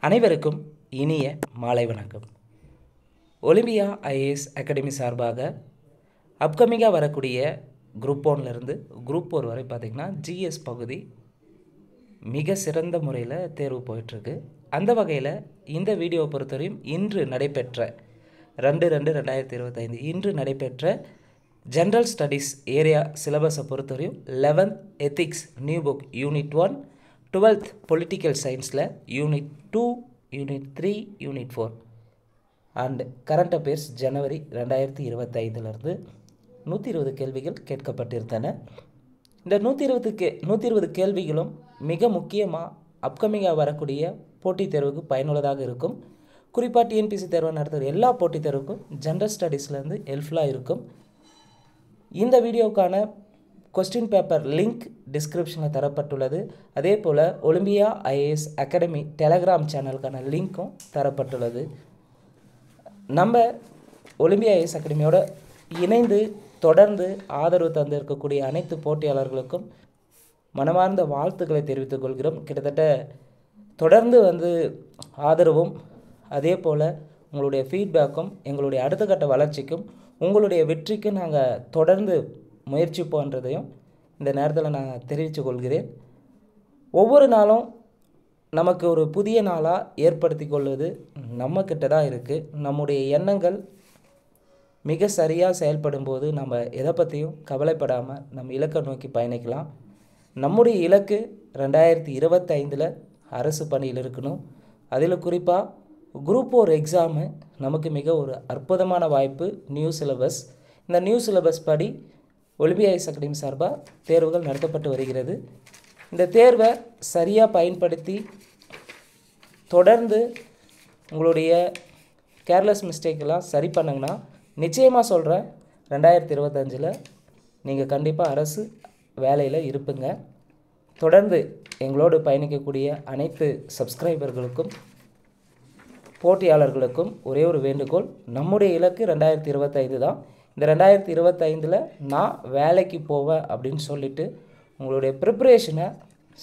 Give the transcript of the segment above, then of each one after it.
அனைவருக்கும் இனிய மாலை வணக்கம். ஒலிம்பியா ஐஏஎஸ் அகாடமி சார்பாக அப்கமிங்காக வரக்கூடிய குரூப் 1லேருந்து குரூப் 4 வரை பார்த்திங்கன்னா ஜிஎஸ் பகுதி மிக சிறந்த முறையில் தேர்வு போயிட்டுருக்கு. அந்த வகையில் இந்த வீடியோவை பொறுத்தவரையும் இன்று நடைபெற்ற 2/2/2025 இன்று நடைபெற்ற ஜென்ரல் ஸ்டடீஸ் ஏரியா சிலபஸை பொறுத்தவரையும் 11th ethics new book unit 1, 12th political சயின்ஸில் unit 2, unit 3, unit 4 and current affairs ஜனவரி 2025லேருந்து 120 கேள்விகள் கேட்கப்பட்டிருந்தன. இந்த 120 கேள்விகளும் மிக முக்கியமாக அப்கமிங்காக வரக்கூடிய போட்டித் தேர்வுக்கு பயனுள்ளதாக இருக்கும். குறிப்பாக டிஎன்பிசி தேர்வை நடத்துகிற எல்லா போட்டித் தேர்வுக்கும் ஜென்ரல் ஸ்டடீஸ்லேருந்து ஹெல்ப்ஃபுல்லாக இருக்கும். இந்த வீடியோக்கான கொஸ்டின் பேப்பர் லிங்க் டிஸ்கிரிப்ஷனில் தரப்பட்டுள்ளது. அதே போல் ஒலிம்பியா ஐஏஎஸ் அகாடமி டெலகிராம் சேனலுக்கான லிங்க்கும் தரப்பட்டுள்ளது. நம்ம ஒலிம்பியா ஐஏஎஸ் அகாடமியோட இணைந்து தொடர்ந்து ஆதரவு தந்து இருக்கக்கூடிய அனைத்து போட்டியாளர்களுக்கும் மனமார்ந்த வாழ்த்துக்களை தெரிவித்துக் கொள்கிறோம். கிட்டத்தட்ட தொடர்ந்து ஆதரவும் அதே போல் உங்களுடைய ஃபீட்பேக்கும் எங்களுடைய அடுத்த கட்ட வளர்ச்சிக்கும் உங்களுடைய வெற்றிக்கு நாங்கள் தொடர்ந்து முயற்சிப்போன்றதையும் இந்த நேரத்தில் நான் தெரிவித்துக் கொள்கிறேன். ஒவ்வொரு நாளும் நமக்கு ஒரு புதிய நாளாக ஏற்படுத்தி கொள்வது நம்மக்கிட்ட தான் இருக்குது. நம்முடைய எண்ணங்கள் மிக சரியாக செயல்படும் போது நம்ம எதை பற்றியும் கவலைப்படாமல் நம்ம இலக்கை நோக்கி பயணிக்கலாம். நம்முடைய இலக்கு 2025 அரசு பணியில் இருக்கணும். அதில் குறிப்பாக குரூப் 4 எக்ஸாமு நமக்கு மிக ஒரு அற்புதமான வாய்ப்பு. நியூ சிலபஸ், இந்த நியூ சிலபஸ் படி ஒலிம்பியா ஐஏஎஸ் அகாடமி சார்பாக தேர்வுகள் நடத்தப்பட்டு வருகிறது. இந்த தேர்வை சரியாக பயன்படுத்தி தொடர்ந்து உங்களுடைய கேர்லெஸ் மிஸ்டேக்கெல்லாம் சரி பண்ணுங்கன்னா நிச்சயமாக சொல்கிறேன் 2025 நீங்கள் கண்டிப்பாக அரசு வேலையில் இருப்பீங்க. தொடர்ந்து எங்களோடு பயணிக்கக்கூடிய அனைத்து சப்ஸ்கிரைபர்களுக்கும் போட்டியாளர்களுக்கும் ஒரே ஒரு வேண்டுகோள், நம்முடைய இலக்கு 2025 தான். இந்த 2025 நான் வேலைக்கு போவேன் அப்படின்னு சொல்லிவிட்டு உங்களுடைய ப்ரிப்ரேஷனை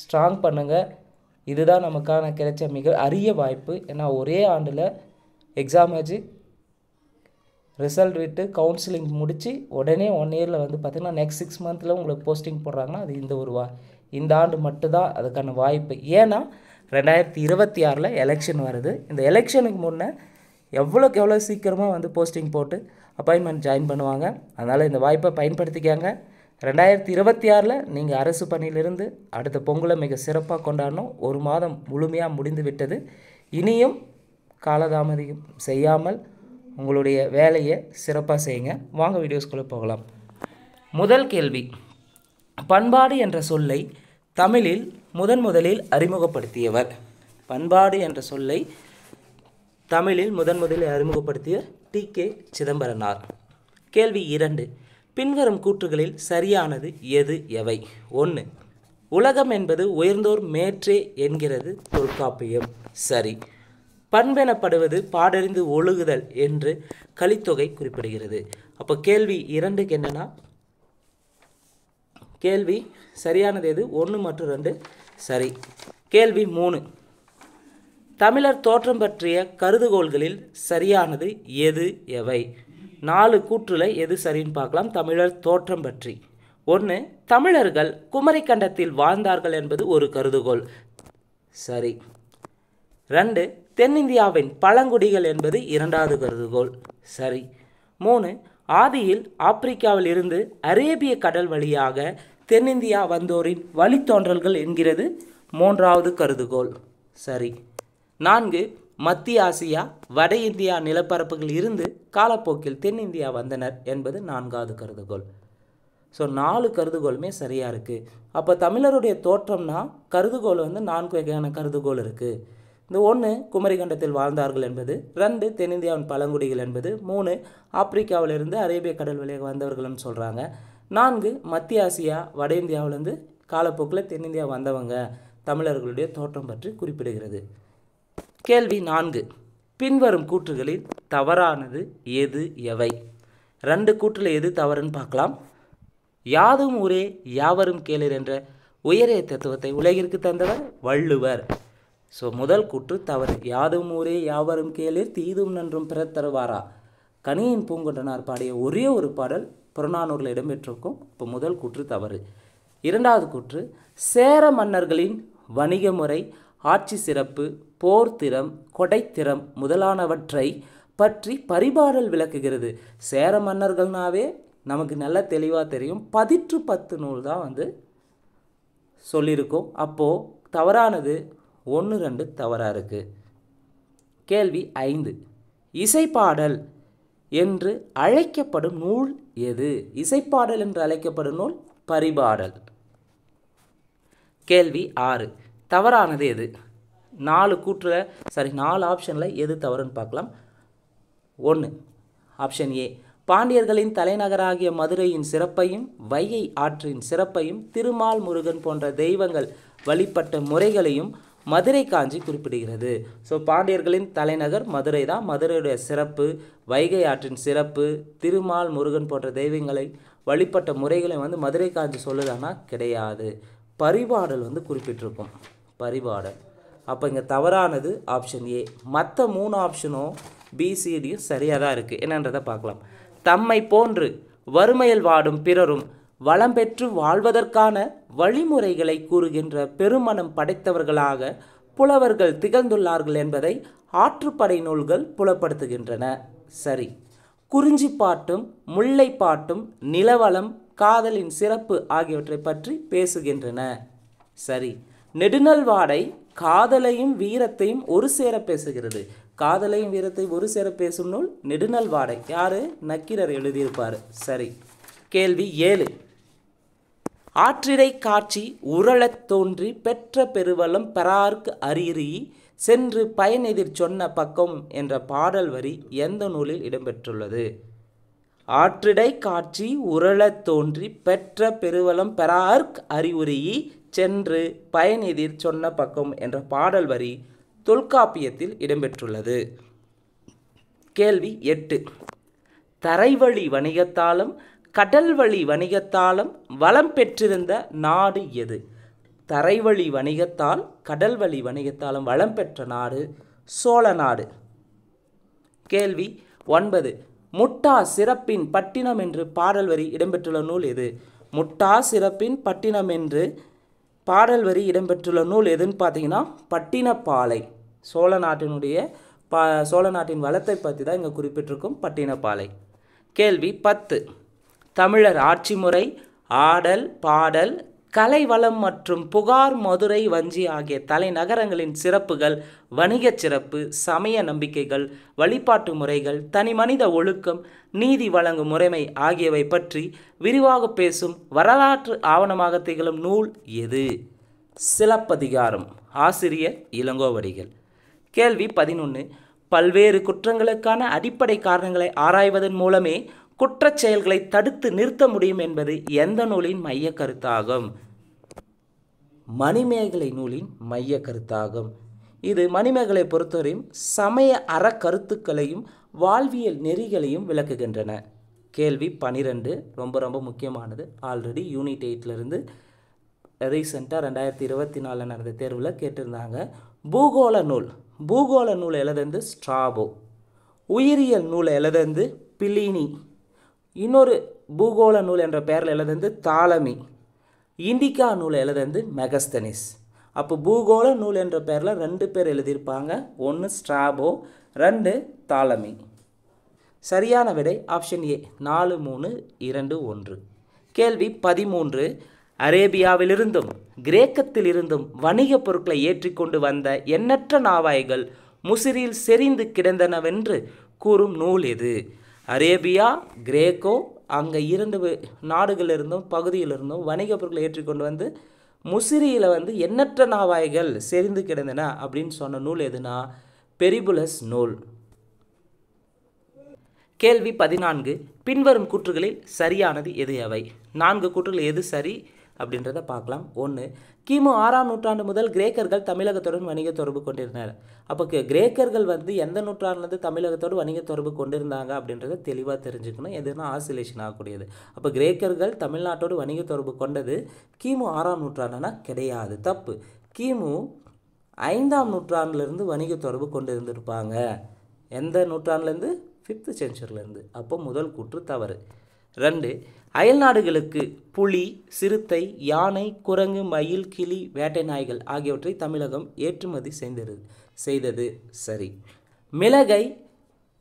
ஸ்ட்ராங் பண்ணுங்கள். இதுதான் நமக்கான கிடைச்ச மிக அரிய வாய்ப்பு. ஏன்னா ஒரே ஆண்டில் எக்ஸாம் வச்சு ரிசல்ட் விட்டு கவுன்சிலிங் முடித்து உடனே 1 இயரில் பார்த்திங்கன்னா நெக்ஸ்ட் 6 மந்தில் உங்களுக்கு போஸ்டிங் போடுறாங்கன்னா அது இந்த ஆண்டு மட்டும்தான் அதுக்கான வாய்ப்பு. ஏன்னா 2026 எலெக்ஷன் வருது. இந்த எலெக்ஷனுக்கு முன்னே எவ்வளோக்கு எவ்வளோ சீக்கிரமாக போஸ்டிங் போட்டு அப்பாயின்மெண்ட் ஜாயின் பண்ணுவாங்க. அதனால் இந்த வாய்ப்பை பயன்படுத்திக்காங்க. 2026 நீங்கள் அரசு பணியிலிருந்து அடுத்த பொங்கலை மிக சிறப்பாக கொண்டாடணும். 1 மாதம் முழுமையாக முடிந்து விட்டது. இனியும் காலதாமதம் செய்யாமல் உங்களுடைய வேலையை சிறப்பாக செய்யுங்க. வாங்க வீடியோஸ்குள்ளே போகலாம். முதல் கேள்வி, பண்பாடு என்ற சொல்லை தமிழில் முதலில் அறிமுகப்படுத்தியவர்? பண்பாடு என்ற சொல்லை தமிழில் முதலில் அறிமுகப்படுத்திய டி.கே. சிதம்பரனார். கேள்வி 2, பின்வரும் கூற்றுகளில் சரியானது எது எவை? 1, உலகம் என்பது உயர்ந்தோர் மேற்றே என்கிறது தொல்காப்பியம். சரி. பண்பெனப்படுவது பாடறிந்து ஒழுகுதல் என்று கலித்தொகை குறிப்பிடுகிறது. அப்போ கேள்வி 2க்கு என்னன்னா, கேள்வி சரியானது எது? 1 மற்றும் 2 சரி. கேள்வி 3, தமிழர் தோற்றம் பற்றிய கருதுகோள்களில் சரியானது எது எவை? 4 கூற்றுல எது சரின்னு பார்க்கலாம். தமிழர் தோற்றம் பற்றி 1, தமிழர்கள் குமரிக்கண்டத்தில் வாழ்ந்தார்கள் என்பது ஒரு கருதுகோள். சரி. 2, தென்னிந்தியாவின் பழங்குடிகள் என்பது 2வது கருதுகோள். சரி. 3, ஆதியில் ஆப்பிரிக்காவில் இருந்து அரேபிய கடல் வழியாக தென்னிந்தியா வந்தோரின் வழித்தோன்றல்கள் என்கிறது 3வது கருதுகோள். சரி. 4, மத்திய ஆசியா வட இந்தியா நிலப்பரப்புகள் இருந்து காலப்போக்கில் தென்னிந்தியா வந்தனர் என்பது 4வது கருதுகோள். ஸோ 4 கருதுகோளுமே சரியாக இருக்குது. அப்போ தமிழருடைய தோற்றம்னா கருதுகோள் 4 வகையான கருதுகோள் இருக்குது. இந்த 1 குமரிக்கண்டத்தில் வாழ்ந்தார்கள் என்பது, 2 தென்னிந்தியாவின் பழங்குடிகள் என்பது, 3 ஆப்பிரிக்காவிலிருந்து அரேபிய கடல் வழியாக வந்தவர்கள்னு சொல்கிறாங்க, 4 மத்திய ஆசியா வட இந்தியாவிலேருந்து காலப்போக்கில் தென்னிந்தியா வந்தவங்க தமிழர்களுடைய தோற்றம் பற்றி குறிப்பிடுகிறது. கேள்வி 4, பின்வரும் கூற்றுகளில் தவறானது எது எவை? 2 கூற்றில் எது தவறுன்னு பார்க்கலாம். யாதும் ஊரே யாவரும் கேளீர் என்ற உயரிய தத்துவத்தை உலகிற்கு தந்தவர் வள்ளுவர். ஸோ முதல் கூற்று தவறு. யாதும் ஊரே யாவரும் கேளிர் தீதும் நன்றும் பிறத்தருவாரா கணியன் பூங்குன்றனார் பாடிய ஒரே ஒரு பாடல் புறநானூரில் இடம்பெற்றிருக்கும். இப்போ முதல் கூற்று தவறு. இரண்டாவது கூற்று சேர மன்னர்களின் வணிக முறை, ஆட்சி சிறப்பு, போர் திறம், கொடைத்திறம் முதலானவற்றை பற்றி பரிபாடல் விளக்குகிறது. சேர மன்னர்கள்னாவே நமக்கு நல்ல தெளிவாக தெரியும். 10 நூல் தான் சொல்லியிருக்கோம். அப்போது தவறானது 1, 2 தவறாக இருக்குது. கேள்வி 5. இசைப்பாடல் என்று அழைக்கப்படும் நூல் எது? இசைப்பாடல் என்று அழைக்கப்படும் நூல் பரிபாடல். கேள்வி 6. தவறானது எது? 4 ஆப்ஷனில் எது தவறுன்னு பார்க்கலாம். 1 ஆப்ஷன் ஏ, பாண்டியர்களின் தலைநகராகிய மதுரையின் சிறப்பையும் வைகை ஆற்றின் சிறப்பையும் திருமால் முருகன் போன்ற தெய்வங்கள் வழிபட்ட முறைகளையும் மதுரை காஞ்சி குறிப்பிடுகிறது. ஸோ பாண்டியர்களின் தலைநகர் மதுரை தான். மதுரையுடைய சிறப்பு, வைகை ஆற்றின் சிறப்பு, திருமால் முருகன் போன்ற தெய்வங்களை வழிபட்ட முறைகளை மதுரை காஞ்சி சொல்லுதானா? கிடையாது. பரிபாடல் குறிப்பிட்டிருக்கும். பரிபாடல். அப்போ இங்கே தவறானது ஆப்ஷன் ஏ. மற்ற 3 ஆப்ஷனும் பிசிடியும் சரியாக தான் இருக்குது. என்னன்றதை பார்க்கலாம். தம்மை போன்று வறுமையில் வாடும் பிறரும் வளம் பெற்று வாழ்வதற்கான வழிமுறைகளை கூறுகின்ற பெருமனம் படைத்தவர்களாக புலவர்கள் திகழ்ந்துள்ளார்கள் என்பதை ஆற்றுப்படை நூல்கள் புலப்படுத்துகின்றன. சரி. குறிஞ்சி பாட்டும் முல்லை பாட்டும் நிலவளம், காதலின் சிறப்பு ஆகியவற்றை பற்றி பேசுகின்றன. சரி. நெடுநல்வாடை காதலையும் வீரத்தையும் ஒரு சேர பேசுகிறது. காதலையும் வீரத்தையும் ஒரு சேர பேசும் நூல் நெடுநல்வாடை. யாரு? நக்கீரர் எழுதியிருப்பார். சரி. கேள்வி 7. ஆற்றிடை காட்சி உரளத் தோன்றி பெற்ற பெருவலம் பெறார்க்கு அரியறி சென்று பயனெதிர் சொன்ன பக்கம் என்ற பாடல் வரி எந்த நூலில் இடம்பெற்றுள்ளது? ஆற்றிடை காட்சி உரளத் தோன்றி பெற்ற பெருவலம் பெறார்க் அறிவுரி சென்று பயனெதிர் சொன்ன பக்கம் என்ற பாடல் வரி தொல்காப்பியத்தில் இடம்பெற்றுள்ளது. கேள்வி 8. தரைவழி வணிகத்தாலும் கடல்வழி வணிகத்தாலும் வளம் பெற்றிருந்த நாடு எது? தரைவழி வணிகத்தால் கடல்வழி வணிகத்தாலும் வளம் பெற்ற நாடு சோழ நாடு. கேள்வி 9. முட்டா சிறப்பின் பட்டினம் என்று பாடல் வரி இடம்பெற்றுள்ள நூல் எது? முட்டா சிறப்பின் பட்டினம் என்று பாடல் வரி இடம்பெற்றுள்ள நூல் எதுன்னு பார்த்தீங்கன்னா பட்டினப்பாலை. சோழ நாட்டின் வளத்தை பற்றி தான் இங்கே குறிப்பிட்டிருக்கும் பட்டினப்பாலை. கேள்வி 10. தமிழர் ஆட்சி முறை, ஆடல் பாடல், கலை வளம் மற்றும் புகார், மதுரை, வஞ்சி ஆகிய தலைநகரங்களின் சிறப்புகள், வணிகச் சிறப்பு, சமய நம்பிக்கைகள், வழிபாட்டு முறைகள், தனி மனித ஒழுக்கம், நீதி வழங்கும் முறைமை ஆகியவை பற்றி விரிவாக பேசும் வரலாற்று ஆவணமாக திகழும் நூல் எது? சிலப்பதிகாரம். ஆசிரியர் இளங்கோவடிகள். கேள்வி 11. பல்வேறு குற்றங்களுக்கான அடிப்படை காரணங்களை ஆராய்வதன் மூலமே குற்றச் செயல்களை தடுத்து நிறுத்த முடியும் என்பது எந்த நூலின் மைய கருத்தாகும்? மணிமேகலை நூலின் மைய கருத்தாகும். இது மணிமேகலை பொறுத்தவரையும் சமய அற கருத்துக்களையும் வாழ்வியல் நெறிகளையும் விளக்குகின்றன. கேள்வி 12 ரொம்ப முக்கியமானது. ஆல்ரெடி யூனிட் 8லிருந்து ரீசெண்டாக 2024 நடந்த தேர்வில் கேட்டிருந்தாங்க. பூகோள நூல் எழுதுந்து ஸ்ட்ராபோ. உயிரியல் நூலை எழுதுந்து பிலினி. இன்னொரு பூகோள நூல் என்ற பெயரில் எழுதுந்து தாலமி. இண்டிகா நூலை எழுதுந்து மெகஸ்தனிஸ். அப்போ பூகோள நூல் என்ற பெயரில் 2 பேர் எழுதியிருப்பாங்க. 1 ஸ்ட்ராபோ, 2 தாலமி. சரியான விடை ஆப்ஷன் ஏ 4, 3, 2, 1. கேள்வி 13. அரேபியாவிலிருந்தும் கிரேக்கத்திலிருந்தும் வணிக பொருட்களை ஏற்றிக்கொண்டு வந்த எண்ணற்ற நாவாய்கள் முசிறியில் செறிந்து கிடந்தனவென்று கூறும் நூல் எது? அரேபியா, கிரேக்கோ அங்கே 2 நாடுகளிலிருந்தும் பகுதியிலிருந்தும் வணிக பொருட்களை ஏற்றிக்கொண்டு வந்து முசிறியில் எண்ணற்ற நாவாய்கள் செறிந்து கிடந்தன அப்படின்னு சொன்ன நூல் எதுனா பெரிபுலஸ் நூல். கேள்வி 14. பின்வரும் கூற்றுகளில் சரியானது எது எவை? 4 கூற்றுகள் எது சரி அப்படின்றத பார்க்கலாம். 1. கிமு 6ஆம் நூற்றாண்டு முதல் கிரேக்கர்கள் தமிழகத்துடன் வணிக தொடர்பு கொண்டிருந்தனர். அப்போ கிரேக்கர்கள் எந்த நூற்றாண்டுலேருந்து தமிழகத்தோடு வணிக தொடர்பு கொண்டிருந்தாங்க அப்படின்றத தெளிவாக தெரிஞ்சுக்கணும். எதுனா ஆசிலேஷன் ஆகக்கூடியது. அப்போ கிரேக்கர்கள் தமிழ்நாட்டோடு வணிக தொடர்பு கொண்டது கிமு 6ஆம் நூற்றாண்டுனா கிடையாது, தப்பு. கிமு 5ஆம் நூற்றாண்டிலிருந்து வணிக தொடர்பு கொண்டு இருந்திருப்பாங்க. எந்த நூற்றாண்டுலேருந்து? 5th செஞ்சுரியிலேருந்து. அப்போ முதல் கூற்று தவறு. 2, அயல் நாடுகளுக்கு புலி, சிறுத்தை, யானை, குரங்கு, மயில், கிளி, வேட்டை நாய்கள் ஆகியவற்றை தமிழகம் ஏற்றுமதி செய்தது. சரி. மிளகை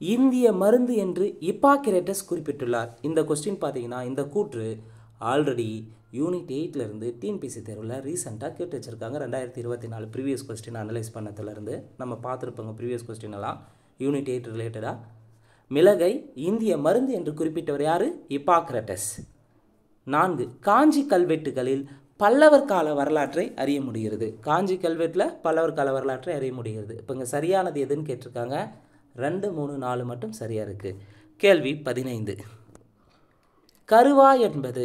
இந்திய மருந்து என்று ஹிப்பாக்ரேட்டஸ் குறிப்பிட்டுள்ளார். இந்த கொஸ்டின் பார்த்தீங்கன்னா இந்த கூற்று ஆல்ரெடி யூனிட் 8லேருந்து டிஎன்பிசி தேர்வில் ரீசெண்டாக கேட்டு வச்சுருக்காங்க. 2024 ப்ரீவியஸ் கொஸ்டின் அனலைஸ் பண்ணதுலேருந்து நம்ம பார்த்துருப்போங்க. ப்ரீவியஸ் கொஸ்டின் எல்லாம் யூனிட் 8 ரிலேட்டடாக. மிளகை இந்திய மருந்து என்று குறிப்பிட்டவர் யார்? ஹிப்பாக்ரேட்டஸ். 4, காஞ்சி கல்வெட்டுகளில் பல்லவர் கால வரலாற்றை அறிய முடிகிறது. காஞ்சி கல்வெட்டில் பல்லவர் கால வரலாற்றை அறிய முடிகிறது. இப்போ இங்கே சரியானது எதுன்னு கேட்டிருக்காங்க. 2, 3, 4 மட்டும் சரியாக இருக்குது. கேள்வி 15. கருவா என்பது,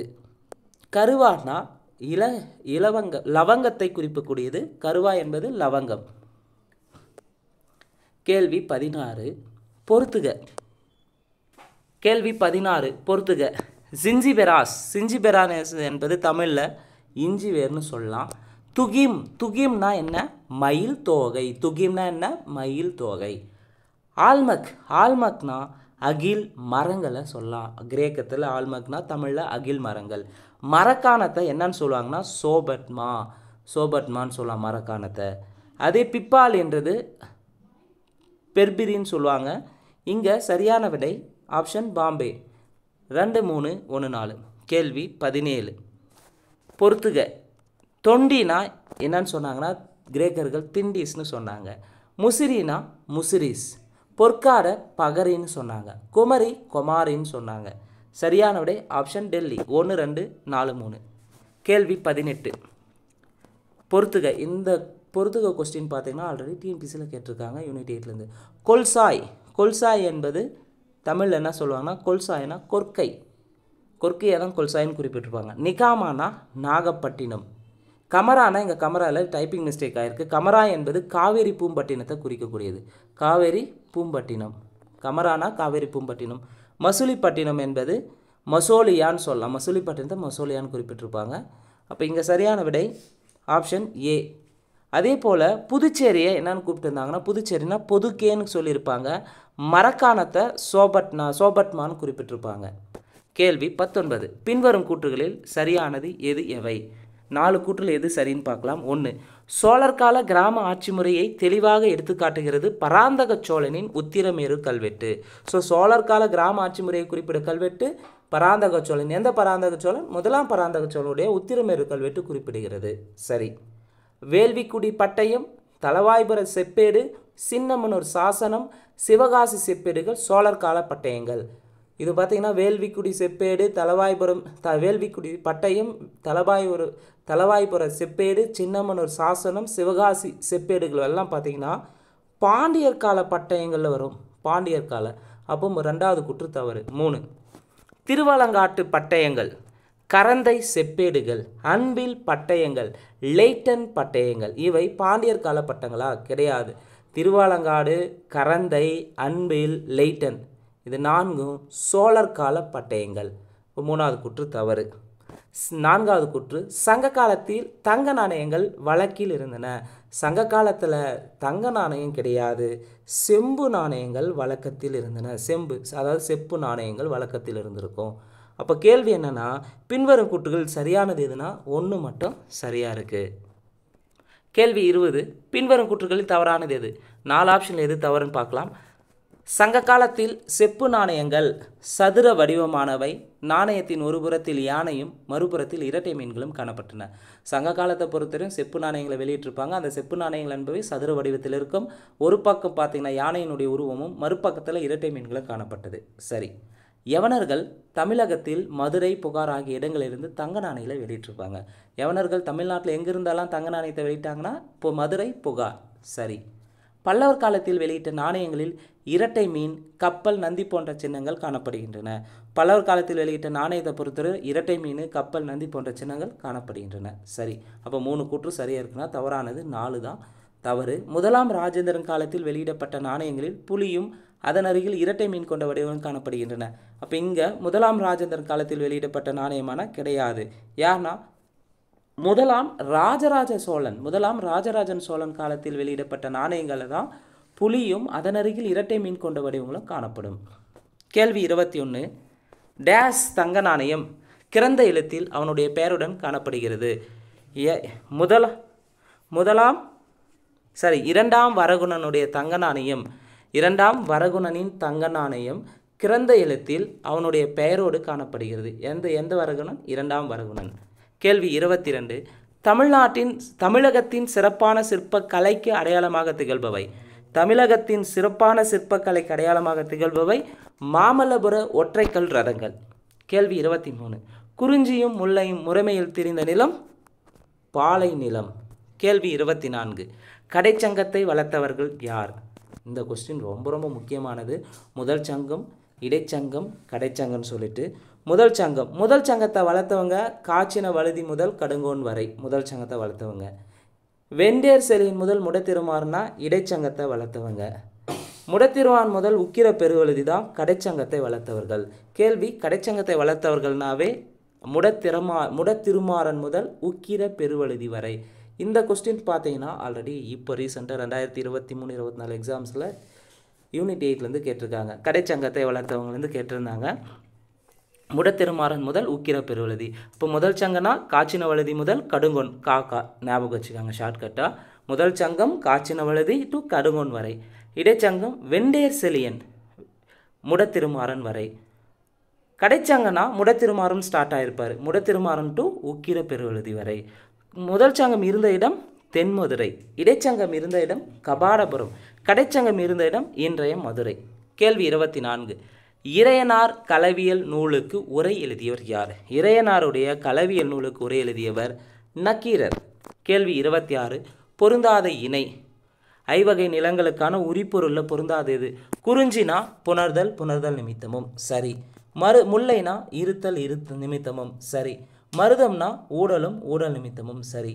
கருவானா லவங்கத்தை குறிப்பிடக்கூடியது. கருவா என்பது லவங்கம். கேள்வி 16 பொறுத்துக. கேள்வி 16 பொறுத்துக. சிஞ்சிபெரானஸ் என்பது தமிழில் இஞ்சி வேர்னு சொல்லலாம். துகிம்னா என்ன? மயில் தோகை. துகிம்னா என்ன? மயில் தோகை. ஆல்மக்னா அகில் மரங்களை சொல்லலாம். கிரேக்கத்தில் ஆல்மக்னா தமிழில் அகில் மரங்கள். மரக்காணத்தை என்னன்னு சொல்லுவாங்கன்னா சோபட்மான்னு சொல்லலாம் மரக்காணத்தை. அதே பிப்பால் என்றது பெர்பிரின்னு சொல்லுவாங்க. இங்கே சரியான விடை ஆப்ஷன் பாம்பே. 2, 3, 1, 4. கேள்வி 17 பொறுத்துக. தொண்டினா என்னன்னு சொன்னாங்கன்னா கிரேக்கர்கள் திண்டிஸ்னு சொன்னாங்க. முசிறினா முசிரிஸ். பொற்காட பகரின்னு சொன்னாங்க. குமரி கொமாரின்னு சொன்னாங்க. சரியான விடை ஆப்ஷன் டெல்லி. 1, 2, 4, 3. கேள்வி 18 பொறுத்துக. இந்த பொறுத்துக கொஸ்டின் பார்த்தீங்கன்னா ஆல்ரெடி டிஎன்பிசியில் கேட்டிருக்காங்க யூனிட் 8லேருந்து. கொல்சாய் என்பது தமிழில் என்ன சொல்லுவாங்கன்னா கொல்சாய்னா கொற்கையை தான் கொல்சாயின்னு குறிப்பிட்டிருப்பாங்க. நிகாமானா நாகப்பட்டினம். கமரானா இங்கே கமராவில் டைப்பிங் மிஸ்டேக் ஆகிருக்கு. கமரா என்பது காவேரி பூம்பட்டினத்தை குறிக்கக்கூடியது. காவேரி பூம்பட்டினம். கமரானா காவேரி பூம்பட்டினம். மசூலிப்பட்டினம் என்பது மசோலியான்னு சொல்லலாம். மசூலிப்பட்டினத்தை மசோலியான்னு குறிப்பிட்டிருப்பாங்க. அப்போ இங்கே சரியான விடை ஆப்ஷன் ஏ. அதே போல் புதுச்சேரியை என்னன்னு கூப்பிட்டுருந்தாங்கன்னா புதுச்சேரினா பொதுக்கேன்னு சொல்லியிருப்பாங்க. மரக்காணத்தை சோபட்மான்னு குறிப்பிட்டிருப்பாங்க. கேள்வி 19 பின்வரும் கூற்றுகளில் சரியானது எவை? 4 கூற்றில் எது சரின்னு பார்க்கலாம். 1, சோழர் கால கிராம ஆட்சி முறையை தெளிவாக எடுத்துக்காட்டுகிறது பராந்தக சோழனின் உத்திரமேரு கல்வெட்டு. சோழர் கால கிராம ஆட்சி முறையை குறிப்பிட கல்வெட்டு பராந்தக சோழன். எந்த பராந்தக சோழன்? முதலாம் பராந்தக சோழனுடைய உத்திரமேரு கல்வெட்டு குறிப்பிடுகிறது. சரி. வேள்விக்குடி பட்டயம், தளவாய்புர செப்பேடு, சின்னமனூர் சாசனம், சிவகாசி செப்பேடுகள் சோழர் கால பட்டயங்கள். இது பார்த்திங்கன்னா வேள்விக்குடி செப்பேடு, வேள்விக்குடி பட்டயம், தளவாய்புர செப்பேடு, சின்னமனூர் சாசனம், சிவகாசி செப்பேடுகள் எல்லாம் பார்த்திங்கன்னா பாண்டியர் கால பட்டயங்களில் வரும். பாண்டியர் கால. அப்போ 2வது கூற்று தவறு. 3, திருவாலங்காட்டு பட்டயங்கள், கரந்தை செப்பேடுகள், அன்பில் பட்டயங்கள், லேட்டன் பட்டயங்கள் இவை பாண்டியர் கால பட்டங்களா? கிடையாது. திருவாலங்காடு, கரந்தை, அன்பில், லேட்டன் இது 4ம் சோழர் கால பட்டயங்கள். 3வது கூற்று தவறு. 4வது கூற்று சங்க காலத்தில் தங்க நாணயங்கள் வழக்கில் இருந்தன. சங்க காலத்தில் தங்க நாணயம் கிடையாது. செம்பு நாணயங்கள் வழக்கத்தில் இருந்தன. அதாவது செப்பு நாணயங்கள் வழக்கத்தில் இருந்திருக்கும். அப்போ கேள்வி என்னென்னா பின்வரும் கூற்றுகள் சரியானது எதுனா 1 மட்டும் சரியாக இருக்குது. கேள்வி 20 பின்வரும் கூற்றுகளில் தவறானது எது? 4 ஆப்ஷனில் எது தவறுன்னு பார்க்கலாம். சங்க காலத்தில் செப்பு நாணயங்கள் சதுர வடிவமானவை. நாணயத்தின் ஒரு புறத்தில் யானையும் மறுபுறத்தில் இரட்டை மீன்களும் காணப்பட்டன. சங்க காலத்தை பொறுத்தவரையும் செப்பு நாணயங்களை வெளியிட்டிருப்பாங்க. அந்த செப்பு நாணயங்கள் என்பவை சதுர வடிவத்தில் இருக்கும். ஒரு பக்கம் பார்த்திங்கன்னா யானையினுடைய உருவமும் மறுபக்கத்தில் இரட்டை மீன்களும் காணப்பட்டது. சரி. யவனர்கள் தமிழகத்தில் மதுரை, புகார் ஆகிய இடங்களிலிருந்து தங்க நாணயங்களை வெளியிட்டிருப்பாங்க. யவனர்கள் தமிழ்நாட்டில் எங்கிருந்தாலும் தங்க நாணயத்தை வெளியிட்டாங்கன்னா இப்போ மதுரை, புகார். சரி. பல்லவர் காலத்தில் வெளியிட்ட நாணயங்களில் இரட்டை மீன், கப்பல், நந்தி போன்ற சின்னங்கள் காணப்படுகின்றன. பல்லவர் காலத்தில் வெளியிட்ட நாணயத்தை பொறுத்தவரை இரட்டை மீன், கப்பல், நந்தி போன்ற சின்னங்கள் காணப்படுகின்றன. சரி. அப்போ 3 கூற்று சரியாக இருக்குன்னா தவறானது 4 தான் தவறு. முதலாம் ராஜேந்திரன் காலத்தில் வெளியிடப்பட்ட நாணயங்களில் புலியும் அதன் அருகில் இரட்டை மீன் கொண்ட வடிவங்கள் காணப்படுகின்றன. அப்போ இங்கே முதலாம் ராஜேந்திரன் காலத்தில் வெளியிடப்பட்ட நாணயமான கிடையாது. யார்னா முதலாம் ராஜராஜன் சோழன் காலத்தில் வெளியிடப்பட்ட நாணயங்களில் தான் புலியும் அதனருகில் இரட்டை மீன் கொண்ட வடிவங்களும் காணப்படும். கேள்வி 21. டேஸ் தங்க நாணயம் கிறந்த எழுத்தில் அவனுடைய பெயருடன் காணப்படுகிறது. இரண்டாம் வரகுணனுடைய தங்க நாணயம், இரண்டாம் வரகுணனின் தங்க நாணயம் கிறந்த எழுத்தில் அவனுடைய பெயரோடு காணப்படுகிறது. எந்த வரகுணன்? இரண்டாம் வரகுணன். கேள்வி 22. தமிழகத்தின் சிறப்பான சிற்பக்கலைக்கு அடையாளமாக திகழ்பவை. தமிழகத்தின் சிறப்பான சிற்பக்கலைக்கு அடையாளமாக திகழ்பவை மாமல்லபுர ஒற்றைக்கல் ரதங்கள். கேள்வி 23. குறிஞ்சியும் முல்லையும் முறைமையில் திரிந்த நிலம் பாலை நிலம். கேள்வி 24. கடைச்சங்கத்தை வளர்த்தவர்கள் யார்? இந்த கொஸ்டின் ரொம்ப ரொம்ப முக்கியமானது. முதல் சங்கம், இடைச்சங்கம், கடைச்சங்கம்னு சொல்லிட்டு முதல் சங்கத்தை வளர்த்தவங்க காச்சின வழுதி முதல் கடுங்கோன் வரை முதல் சங்கத்தை வளர்த்தவங்க. வெண்டேர் செலியின் முதல் முடத்திருமாறுனா இடைச்சங்கத்தை வளர்த்தவங்க. முடத்திருவான் முதல் உக்கிர பெருவழுதி தான் கடைச்சங்கத்தை வளர்த்தவர்கள். கேள்வி கடைச்சங்கத்தை வளர்த்தவர்கள்னாவே முடத்திருமாறன் முதல் உக்கிர பெருவழுதி வரை. இந்த கொஸ்டின் பார்த்தீங்கன்னா ஆல்ரெடி இப்போ ரீசெண்டாக 2023-24 எக்ஸாம்ஸில் யூனிட் 8லேருந்து கேட்டிருக்காங்க. கடைச்சங்கத்தை வளர்த்தவங்கலேருந்து கேட்டிருந்தாங்க. முடத்திருமாறன் முதல் உக்கிர பெருவழுதி. இப்போ முதல் சங்கம்னா காச்சின வழுதி முதல் கடுங்கோன் காக்கா ஞாபகம் வச்சுக்காங்க ஷார்ட்கட்டாக. முதல் சங்கம் காச்சின வழுதி டு கடுங்கோன் வரை. இடைச்சங்கம் வெண்டேர் செலியன் முடத்திருமாறன் வரை. கடைச்சங்கம்னா முடத்திருமாறன் ஸ்டார்ட் ஆகிருப்பார். முடத்திருமாறன் டு உக்கிர பெருவழுதி வரை. முதல் சங்கம் இருந்த இடம் தென்மதுரை. இடைச்சங்கம் இருந்த இடம் கபாடபுரம். கடைச்சங்கம் இருந்த இடம் இன்றைய மதுரை. கேள்வி 24. இறையனார் களவியல் நூலுக்கு உரை எழுதியவர் யார்? இறையனாருடைய களவியல் நூலுக்கு உரை எழுதியவர் நக்கீரர். கேள்வி 26. பொருந்தாத இணை. ஐவகை நிலங்களுக்கான உரிப்பொருளில் பொருந்தாத இது. குறிஞ்சினா புணர்தல் நிமித்தமும் சரி. முல்லைனா இருத்தல் நிமித்தமும் சரி. மருதம்னா ஊடல் நிமித்தமும் சரி.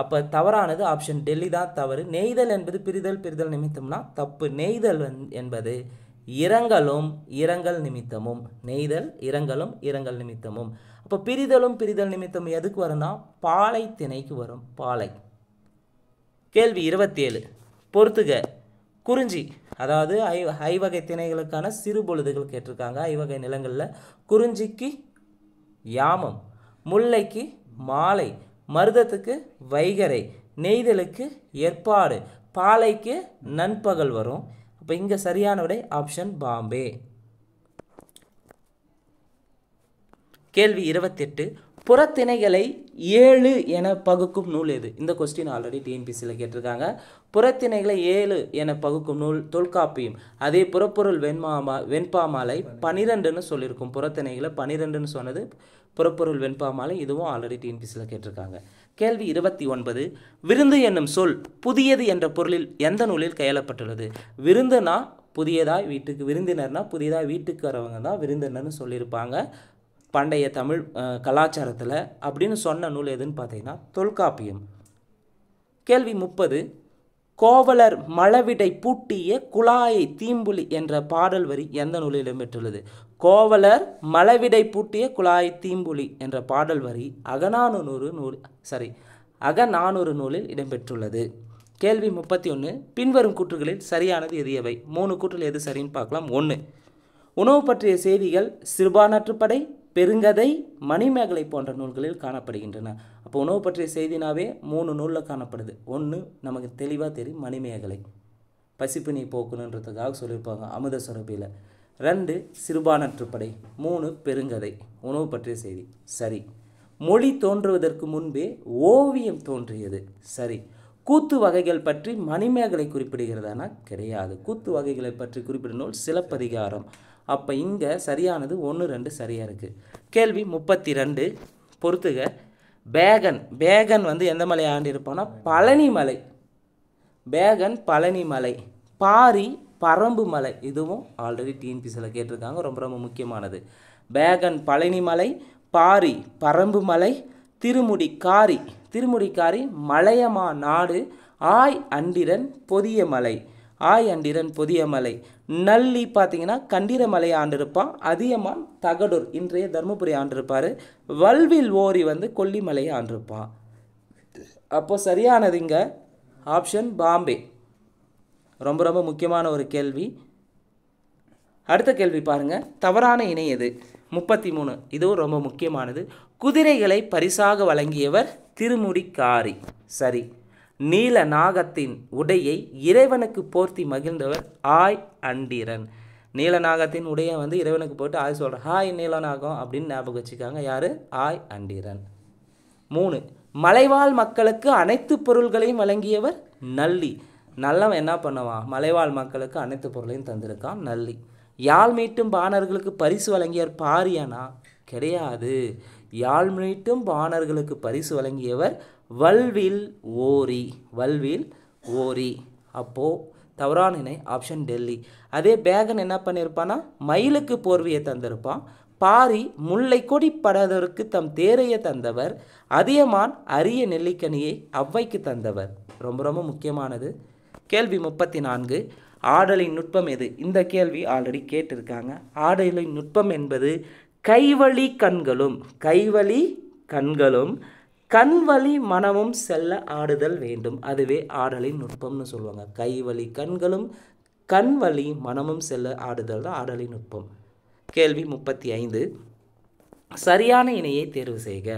அப்போ தவறானது ஆப்ஷன் டெல்லி தான் தவறு. நெய்தல் என்பது பிரிதல் நிமித்தம்னா தப்பு. நெய்தல் என்பது இரங்கல் நிமித்தமும். நெய்தல் இரங்கல் நிமித்தமும். அப்போ பிரிதல் நிமித்தமும் எதுக்கு வரும்னா பாலை திணைக்கு வரும். பாலை. கேள்வி 27. பொறுத்துக. குறிஞ்சி அதாவது ஐவகை திணைகளுக்கான சிறு பொழுதுகள் கேட்டிருக்காங்க. ஐவகை நிலங்களில் குறிஞ்சிக்கு யாமம், முல்லைக்கு மாலை, மருதத்துக்கு வைகரை, நெய்தலுக்கு ஏற்பாடு, பாலைக்கு நண்பகல் வரும். அப்போ இங்கே சரியான விடை ஆப்ஷன் பாம்பே. கேள்வி 28. புறத்திணைகளை 7 என பகுக்கும் நூல் எது? இந்த கொஸ்டின் ஆல்ரெடி டிஎன்பிசியில் கேட்டிருக்காங்க. புறத்திணைகளை 7 என பகுக்கும் நூல் தொல்காப்பியம். அதே புறப்பொருள் வெண்பாமாலை 12ன்னு சொல்லியிருக்கும். புறத்திணைகளை 12ன்னு சொன்னது புறப்பொருள் வெண்பாமாலை. இதுவும் ஆல்ரெடி டிஎன்பிசியில் கேட்டிருக்காங்க. கேள்வி 29. விருந்து என்னும் சொல் புதியது என்ற பொருளில் எந்த நூலில் கையாளப்பட்டுள்ளது? விருந்துனா புதியதாய் வீட்டுக்கு, விருந்தினர்னா புதியதாய் வீட்டுக்கு வரவங்க தான் விருந்தினர்னு சொல்லியிருப்பாங்க பண்டைய தமிழ் கலாச்சாரத்தில். அப்படின்னு சொன்ன நூல் எதுன்னு பார்த்தீங்கன்னா தொல்காப்பியம். கேள்வி 30. கோவலர் மழவிடை பூட்டிய குழாயை தீம்புலி என்ற பாடல் வரி எந்த நூலில் இடம்பெற்றுள்ளது? கோவலர் மழவிடை பூட்டிய குழாயை தீம்புலி என்ற பாடல் வரி அகநானூறு நூலில் இடம்பெற்றுள்ளது. கேள்வி 31. பின்வரும் கூற்றுகளில் சரியானது எது எவை? 3 கூற்றில் எது சரின்னு பார்க்கலாம். 1. உணவு பற்றிய செய்திகள் சிறுபானாற்றுப்படை, பெருங்கதை, மணிமேகலை போன்ற நூல்களில் காணப்படுகின்றன. அப்போ உணவு பற்றிய செய்தினாவே 3 நூலில் காணப்படுது. 1 நமக்கு தெளிவாக தெரியும், மணிமேகலை பசிப்பினி போக்குன்றதுக்காக சொல்லியிருப்பாங்க அமுத சுரபியில். 2 சிறுபானாற்றுப்படை, 3 பெருங்கதை, உணவு பற்றிய செய்தி. சரி. மொழி தோன்றுவதற்கு முன்பே ஓவியம் தோன்றியது. சரி. கூத்து வகைகள் பற்றி மணிமேகலை குறிப்பிடுகிறதானா? கிடையாது. கூத்து வகைகளை பற்றி குறிப்பிடும் நூல் சிலப்பதிகாரம். அப்போ இங்கே சரியானது 1, 2 சரியாக இருக்குது. கேள்வி 32. பொறுத்துக. பேகன் எந்த மலை ஆண்டிருப்பான்னா பழனிமலை. பேகன் பழனிமலை. பாரி பரம்பு மலை. இதுவும் ஆல்ரெடி டிஎன்பிசியில் கேட்டிருக்காங்க. ரொம்ப ரொம்ப முக்கியமானது. பேகன் பழனிமலை, பாரி பரம்பு மலை, திருமுடிக்காரி மலையமா நாடு, ஆய் அண்டிரன் பொதிய மலை. நல்லி பார்த்தீங்கன்னா கண்டிரமலை ஆண்டிருப்பான். அதியமான் தகடூர் இன்றைய தர்மபுரி ஆண்டிருப்பார். வல்வில் ஓரி கொல்லிமலையை ஆண்டிருப்பான். அப்போது சரியானது இங்கே ஆப்ஷன் பாம்பே. ரொம்ப ரொம்ப முக்கியமான ஒரு கேள்வி. அடுத்த கேள்வி பாருங்கள், தவறான இணை எது? 33. இதுவும் ரொம்ப முக்கியமானது. குதிரைகளை பரிசாக வழங்கியவர் திருமுடிக்காரி. சரி. நீல நாகத்தின் உடையை இறைவனுக்கு போர்த்தி மகிழ்ந்தவர் ஆய் அண்டிரன். நீலநாகத்தின் உடையை இறைவனுக்கு போட்டு ஆய் சொல்கிறார், ஹாய் நீலநாகம் அப்படின்னு ஞாபகம் வச்சுக்காங்க. யார்? ஆய் அண்டிரன். 3. மலைவாழ் மக்களுக்கு அனைத்து பொருள்களையும் வழங்கியவர் நல்லி. நல்லவன் என்ன பண்ணுவான்? மலைவாழ் மக்களுக்கு அனைத்து பொருளையும் தந்திருக்கான் நல்லி. யாழ் மீட்டும் பாணர்களுக்கு பரிசு வழங்கியவர் பாரியனா? கிடையாது. யாழ் மீட்டும் பாணர்களுக்கு பரிசு வழங்கியவர் வல்வில் ஓரி. வல்வில் ஓரி. அப்போது தவறான இணை ஆப்ஷன் டெல்லி. அதே பேகன் என்ன பண்ணியிருப்பான்னா மயிலுக்கு போர்வையை தந்திருப்பான். பாரி முல்லை கொடி படாதவருக்கு தம் தேரையை தந்தவர். அதியமான் அரிய நெல்லிக்கனியை அவ்வைக்கு தந்தவர். ரொம்ப ரொம்ப முக்கியமானது. கேள்வி 34. ஆடலின் நுட்பம் எது? இந்த கேள்வி ஆல்ரெடி கேட்டிருக்காங்க. ஆடலின் நுட்பம் என்பது கைவழி கண்களும் கண்வழி மனமும் செல்ல ஆடுதல் வேண்டும். அதுவே ஆடலின் நுட்பம்னு சொல்லுவாங்க. கைவழி கண்களும் கண்வழி மனமும் செல்ல ஆடுதல் தான் ஆடலின் நுட்பம். கேள்வி 35. சரியான இணையை தேர்வு செய்க.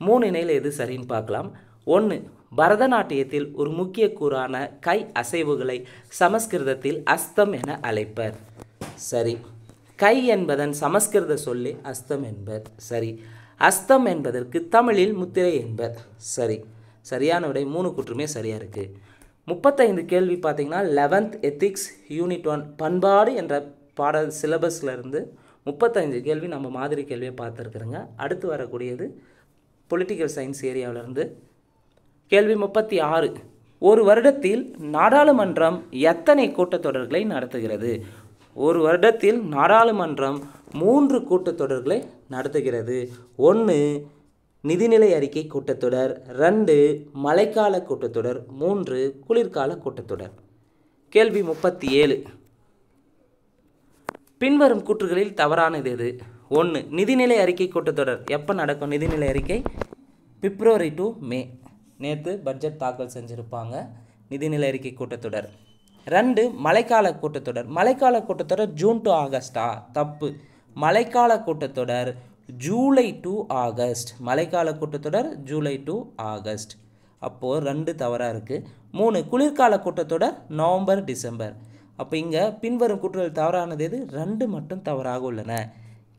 3 இணையில் எது சரின்னு பார்க்கலாம். 1. பரதநாட்டியத்தில் ஒரு முக்கிய கூறான கை அசைவுகளை சமஸ்கிருதத்தில் அஸ்தம் என அழைப்பர். சரி. கை என்பதன் சமஸ்கிருத சொல்லி அஸ்தம் என்பர். சரி. அஸ்தம் என்பதற்கு தமிழில் முத்திரை என்பர். சரி. சரியான விடை 3 கூற்றுமே சரியாக இருக்குது. 35 கேள்வி பார்த்தீங்கன்னா 11th எத்திக்ஸ் யூனிட் 1 பண்பாடு என்ற பாட சிலபஸ்லேருந்து 35 கேள்வி நம்ம மாதிரி கேள்வியை பார்த்துருக்குறோங்க. அடுத்து வரக்கூடியது பொலிட்டிக்கல் சயின்ஸ் ஏரியாவிலேருந்து. கேள்வி 36. ஒரு வருடத்தில் நாடாளுமன்றம் எத்தனை கூட்டத்தொடர்களை நடத்துகிறது? ஒரு வருடத்தில் நாடாளுமன்றம் 3 கூட்டத்தொடர்களை நடத்துகிறது. 1. நிதிநிலை அறிக்கை கூட்டத்தொடர், 2 மழைக்கால கூட்டத்தொடர், 3 குளிர்கால கூட்டத்தொடர். கேள்வி 37. பின்வரும் கூற்றுகளில் தவறானது எது? 1. நிதிநிலை அறிக்கை கூட்டத்தொடர் எப்போ நடக்கும்? நிதிநிலை அறிக்கை பிப்ரவரி டு மே. நேற்று பட்ஜெட் தாக்கல் செஞ்சுருப்பாங்க. நிதிநிலை அறிக்கை கூட்டத்தொடர். 2. மழைக்கால கூட்டத்தொடர். மழைக்கால கூட்டத்தொடர் ஜூன் டு ஆகஸ்டா? தப்பு. மழைக்கால கூட்டத்தொடர் ஜூலை டு ஆகஸ்ட். மழைக்கால கூட்டத்தொடர் ஜூலை டு ஆகஸ்ட். அப்போது 2 தவறாக இருக்குது. 3. குளிர்கால கூட்டத்தொடர் நவம்பர் டிசம்பர். அப்போ இங்கே பின்வரும் கூற்றுகள் தவறானது எது? 2 மட்டும் தவறாக உள்ளன.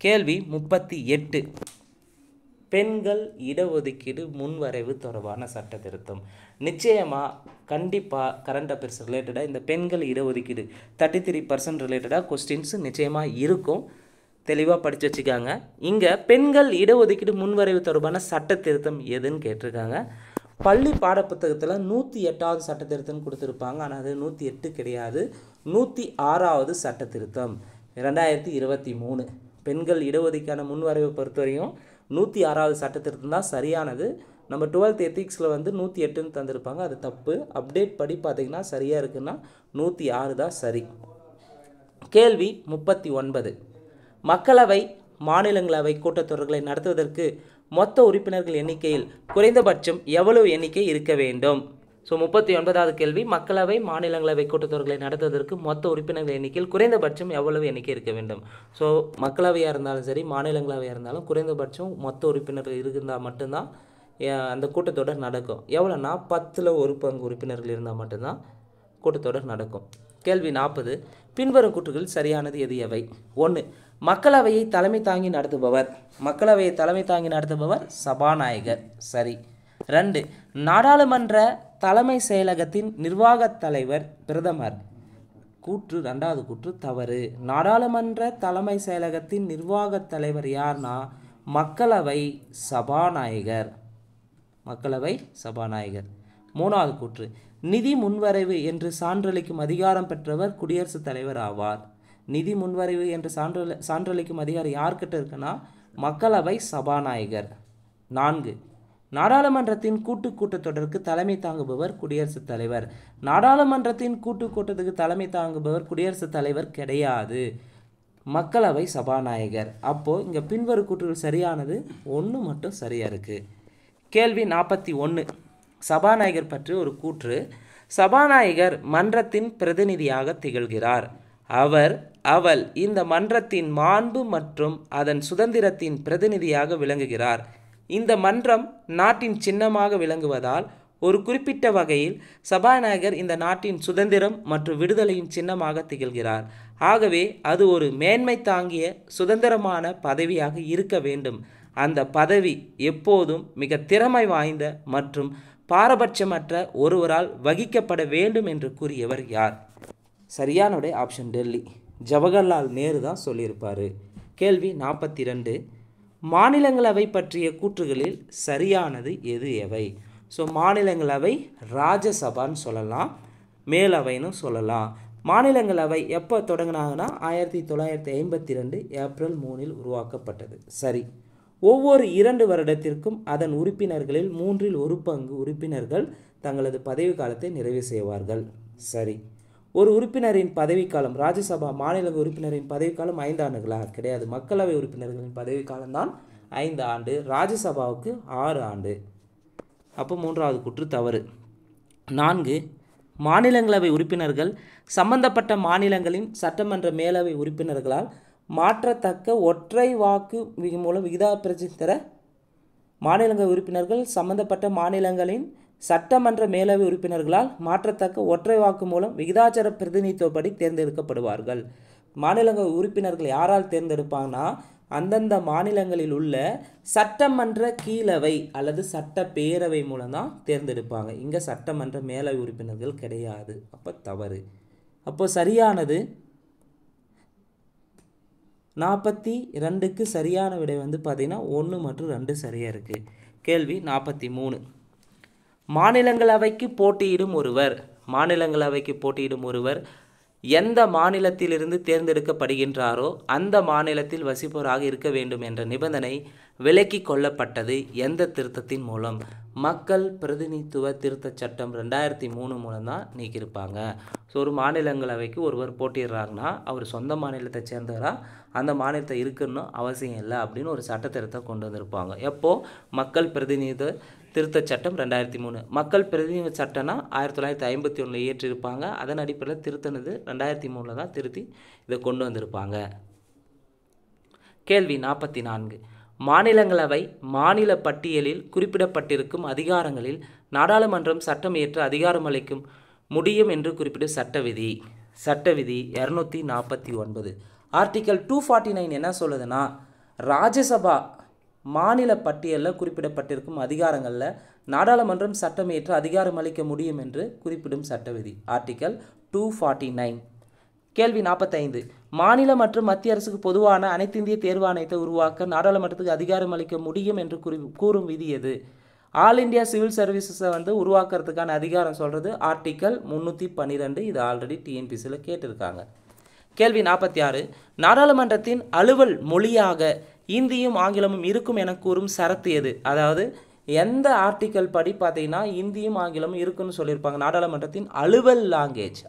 கேள்வி 38. பெண்கள் இடஒதுக்கீடு முன்வரைவு தொடர்பான சட்ட திருத்தம். நிச்சயமாக கண்டிப்பாக கரண்ட் அஃபேர்ஸ் ரிலேட்டடாக இந்த பெண்கள் இடஒதுக்கீடு 33% ரிலேட்டடாக கொஸ்டின்ஸ் நிச்சயமாக இருக்கும். தெளிவாக படித்து வச்சுக்காங்க. இங்கே பெண்கள் இடஒதுக்கீடு முன்வரைவு தொடர்பான சட்ட திருத்தம் எதுன்னு கேட்டிருக்காங்க. பள்ளி பாடப்புத்தகத்தில் 108வது சட்ட திருத்தம் கொடுத்துருப்பாங்க. ஆனால் அது 108 கிடையாது, 106வது சட்ட திருத்தம் 2023. பெண்கள் இடஒதுக்கீடான முன்வரைவை பொறுத்தவரையும் 106வது சட்ட திருத்தம் தான் சரியானது. நம்ம 12th எத்திக்ஸில் 108ன்னு தந்திருப்பாங்க, அது தப்பு. அப்டேட் படி பார்த்திங்கன்னா சரியாக இருக்குன்னா 106 தான் சரி. கேள்வி 39. மக்களவை மாநிலங்களவை கூட்டத்தொடர்களை நடத்துவதற்கு மொத்த உறுப்பினர்கள் எண்ணிக்கையில் குறைந்தபட்சம் எவ்வளவு எண்ணிக்கை இருக்க வேண்டும்? ஸோ 39வது கேள்வி, மக்களவை மாநிலங்களவை கூட்டத்தொடர்களை நடத்துவதற்கு மொத்த உறுப்பினர்கள் எண்ணிக்கையில் குறைந்தபட்சம் எவ்வளவு எண்ணிக்கை இருக்க வேண்டும்? ஸோ மக்களவையாக இருந்தாலும் சரி மாநிலங்களவையாக இருந்தாலும் குறைந்தபட்சம் மொத்த உறுப்பினர்கள் இருந்தால் மட்டும்தான் அந்த கூட்டத்தொடர் நடக்கும். எவ்வளோன்னா 10ல் 1 பங்கு உறுப்பினர்கள் இருந்தால் மட்டும்தான் கூட்டத்தொடர் நடக்கும். கேள்வி 40. பின்வரும் கூற்றுகள் சரியானது எது எவை? 1. மக்களவையை தலைமை தாங்கி நடத்துபவர். மக்களவையை தலைமை தாங்கி நடத்துபவர் சபாநாயகர். சரி. 2. நாடாளுமன்ற தலைமை செயலகத்தின் நிர்வாகத் தலைவர் பிரதமர். கூற்று 2வது கூற்று தவறு. நாடாளுமன்ற தலைமை செயலகத்தின் நிர்வாகத் தலைவர் யார்னா மக்களவை சபாநாயகர். மக்களவை சபாநாயகர். 3வது கூற்று, நிதி முன்வரைவு என்று சான்றளிக்கும் அதிகாரம் பெற்றவர் குடியரசுத் தலைவர் ஆவார். நிதி முன்வரைவு என்று சான்றளிக்கும் அதிகாரம் யார்கிட்ட இருக்குன்னா மக்களவை சபாநாயகர். 4. நாடாளுமன்றத்தின் கூட்டத்தொடருக்கு தலைமை தாங்குபவர் குடியரசுத் தலைவர். நாடாளுமன்றத்தின் கூட்டத்துக்கு தலைமை தாங்குபவர் குடியரசுத் தலைவர் கிடையாது, மக்களவை சபாநாயகர். அப்போது இங்கே பின்வரும் கூற்றுகள் சரியானது 1 மட்டும் சரியாக இருக்குது. கேள்வி 41. சபாநாயகர் பற்றி ஒரு கூற்று. சபாநாயகர் மன்றத்தின் பிரதிநிதியாக திகழ்கிறார். அவர் அவள் இந்த மன்றத்தின் மாண்பு மற்றும் அதன் சுதந்திரத்தின் பிரதிநிதியாக விளங்குகிறார். இந்த மன்றம் நாட்டின் சின்னமாக விளங்குவதால் ஒரு குறிப்பிட்ட வகையில் சபாநாயகர் இந்த நாட்டின் சுதந்திரம் மற்றும் விடுதலையின் சின்னமாக திகழ்கிறார். ஆகவே அது ஒரு மேன்மை தாங்கிய சுதந்திரமான பதவியாக இருக்க வேண்டும். அந்த பதவி எப்போதும் மிக திறமை வாய்ந்த மற்றும் பாரபட்சமற்ற ஒருவரால் வகிக்கப்பட வேண்டும் என்று கூறியவர் யார்? சரியான விடை ஆப்ஷன் டெல்லி. ஜவஹர்லால் நேரு தான் சொல்லியிருப்பார். கேள்வி 42. மாநிலங்களவை பற்றிய கூற்றுகளில் சரியானது எது எவை? ஸோ மாநிலங்களவை ராஜ்யசபான்னு சொல்லலாம், மேலவைன்னு சொல்லலாம். மாநிலங்களவை எப்போ தொடங்கினாங்கன்னா 1952 ஏப்ரல் 3 உருவாக்கப்பட்டது. சரி. ஒவ்வொரு 2 வருடத்திற்கும் அதன் உறுப்பினர்களில் 1/3 பங்கு உறுப்பினர்கள் தங்களது பதவிக்காலத்தை நிறைவு செய்வார்கள். சரி. ஒரு உறுப்பினரின் பதவிக்காலம், ராஜ்யசபா மாநில உறுப்பினரின் பதவிக்காலம் 5 ஆண்டுகளா? கிடையாது. மக்களவை உறுப்பினர்களின் பதவிக்காலம்தான் 5 ஆண்டு, ராஜ்யசபாவுக்கு 6 ஆண்டு. அப்போ 3வது கூற்று தவறு. 4. மாநிலங்களவை உறுப்பினர்கள் சம்பந்தப்பட்ட மாநிலங்களின் சட்டமன்ற மேலவை உறுப்பினர்களால் மாற்றத்தக்க ஒற்றை வாக்கு மூலம் விகிதாபிரதி தர மாநிலங்களவை உறுப்பினர்கள் சம்பந்தப்பட்ட மாநிலங்களின் சட்டமன்ற மேலவை உறுப்பினர்களால் மாற்றத்தக்க ஒற்றை வாக்கு மூலம் விகிதாச்சார பிரதிநிதித்துவப்படி தேர்ந்தெடுக்கப்படுவார்கள். மாநிலங்களவை உறுப்பினர்கள் யாரால் தேர்ந்தெடுப்பாங்கன்னா அந்தந்த மாநிலங்களில் உள்ள சட்டமன்ற கீழவை அல்லது சட்டப்பேரவை மூலம் தான் தேர்ந்தெடுப்பாங்க. இங்கே சட்டமன்ற மேலவை உறுப்பினர்கள் கிடையாது. அப்போ தவறு. அப்போ சரியானது 42க்கு சரியான விடை வந்து பார்த்தீங்கன்னா 1 மற்றும் 2 சரியாக இருக்குது. கேள்வி 43. மாநிலங்களவைக்கு போட்டியிடும் ஒருவர் எந்த மாநிலத்திலிருந்து தேர்ந்தெடுக்கப்படுகின்றாரோ அந்த மாநிலத்தில் வசிப்பவராக இருக்க வேண்டும் என்ற நிபந்தனை விலக்கி கொள்ளப்பட்டது எந்த திருத்தத்தின் மூலம்? மக்கள் பிரதிநிதித்துவ திருத்தச் சட்டம் 2003 மூலம் தான் நீக்கியிருப்பாங்க. ஸோ ஒரு மாநிலங்களவைக்கு ஒருவர் போட்டிடுறாங்கன்னா அவர் சொந்த மாநிலத்தை சேர்ந்தவரா, அந்த மாநிலத்தை இருக்கணும் அவசியம் இல்லை அப்படின்னு ஒரு சட்டத்திருத்தத்தை கொண்டு வந்திருப்பாங்க. எப்போது? மக்கள் பிரதிநிதித்துவ திருத்தச் சட்டம் 2003. மக்கள் பிரதிநிதி சட்டம்னா 1951 இயற்றியிருப்பாங்க. அதன் அடிப்படையில் திருத்தினது 2003 தான் திருத்தி இதை கொண்டு வந்திருப்பாங்க. கேள்வி 44. மாநிலங்களவை மாநில பட்டியலில் குறிப்பிடப்பட்டிருக்கும் அதிகாரங்களில் நாடாளுமன்றம் சட்டம் இயற்ற அதிகாரமளிக்கும் முடியும் என்று குறிப்பிடும் சட்டவிதி. சட்டவிதி 249. ஆர்டிக்கல் 249 என்ன சொல்லுதுன்னா, ராஜ்யசபா மாநில பட்டியலில் குறிப்பிடப்பட்டிருக்கும் அதிகாரங்களில் நாடாளுமன்றம் சட்டம் இயற்ற அதிகாரம் அளிக்க முடியும் என்று குறிப்பிடும் சட்டவிதி. ஆர்டிக்கல் 249. கேள்வி 45. மாநில மற்றும் மத்திய அரசுக்கு பொதுவான அனைத்திந்திய தேர்வாணையத்தை உருவாக்க நாடாளுமன்றத்துக்கு அதிகாரம் அளிக்க முடியும் என்று கூறும் விதி எது? ஆல் இண்டியா சிவில் சர்வீசஸை வந்து உருவாக்குறதுக்கான அதிகாரம் சொல்கிறது ஆர்டிக்கல் 312. இது ஆல்ரெடி டிஎன்பிசியில் கேட்டிருக்காங்க. கேள்வி 46. நாடாளுமன்றத்தின் அலுவல் மொழியாக இந்தியும் ஆங்கிலமும் இருக்கும் என கூறும் சரத்து எது? அதாவது எந்த ஆர்டிக்கல் படி பார்த்தீங்கன்னா இந்தியும் ஆங்கிலமும் இருக்குன்னு சொல்லியிருப்பாங்க. நாடாளுமன்றத்தின் அலுவல் லாங்குவேஜ்,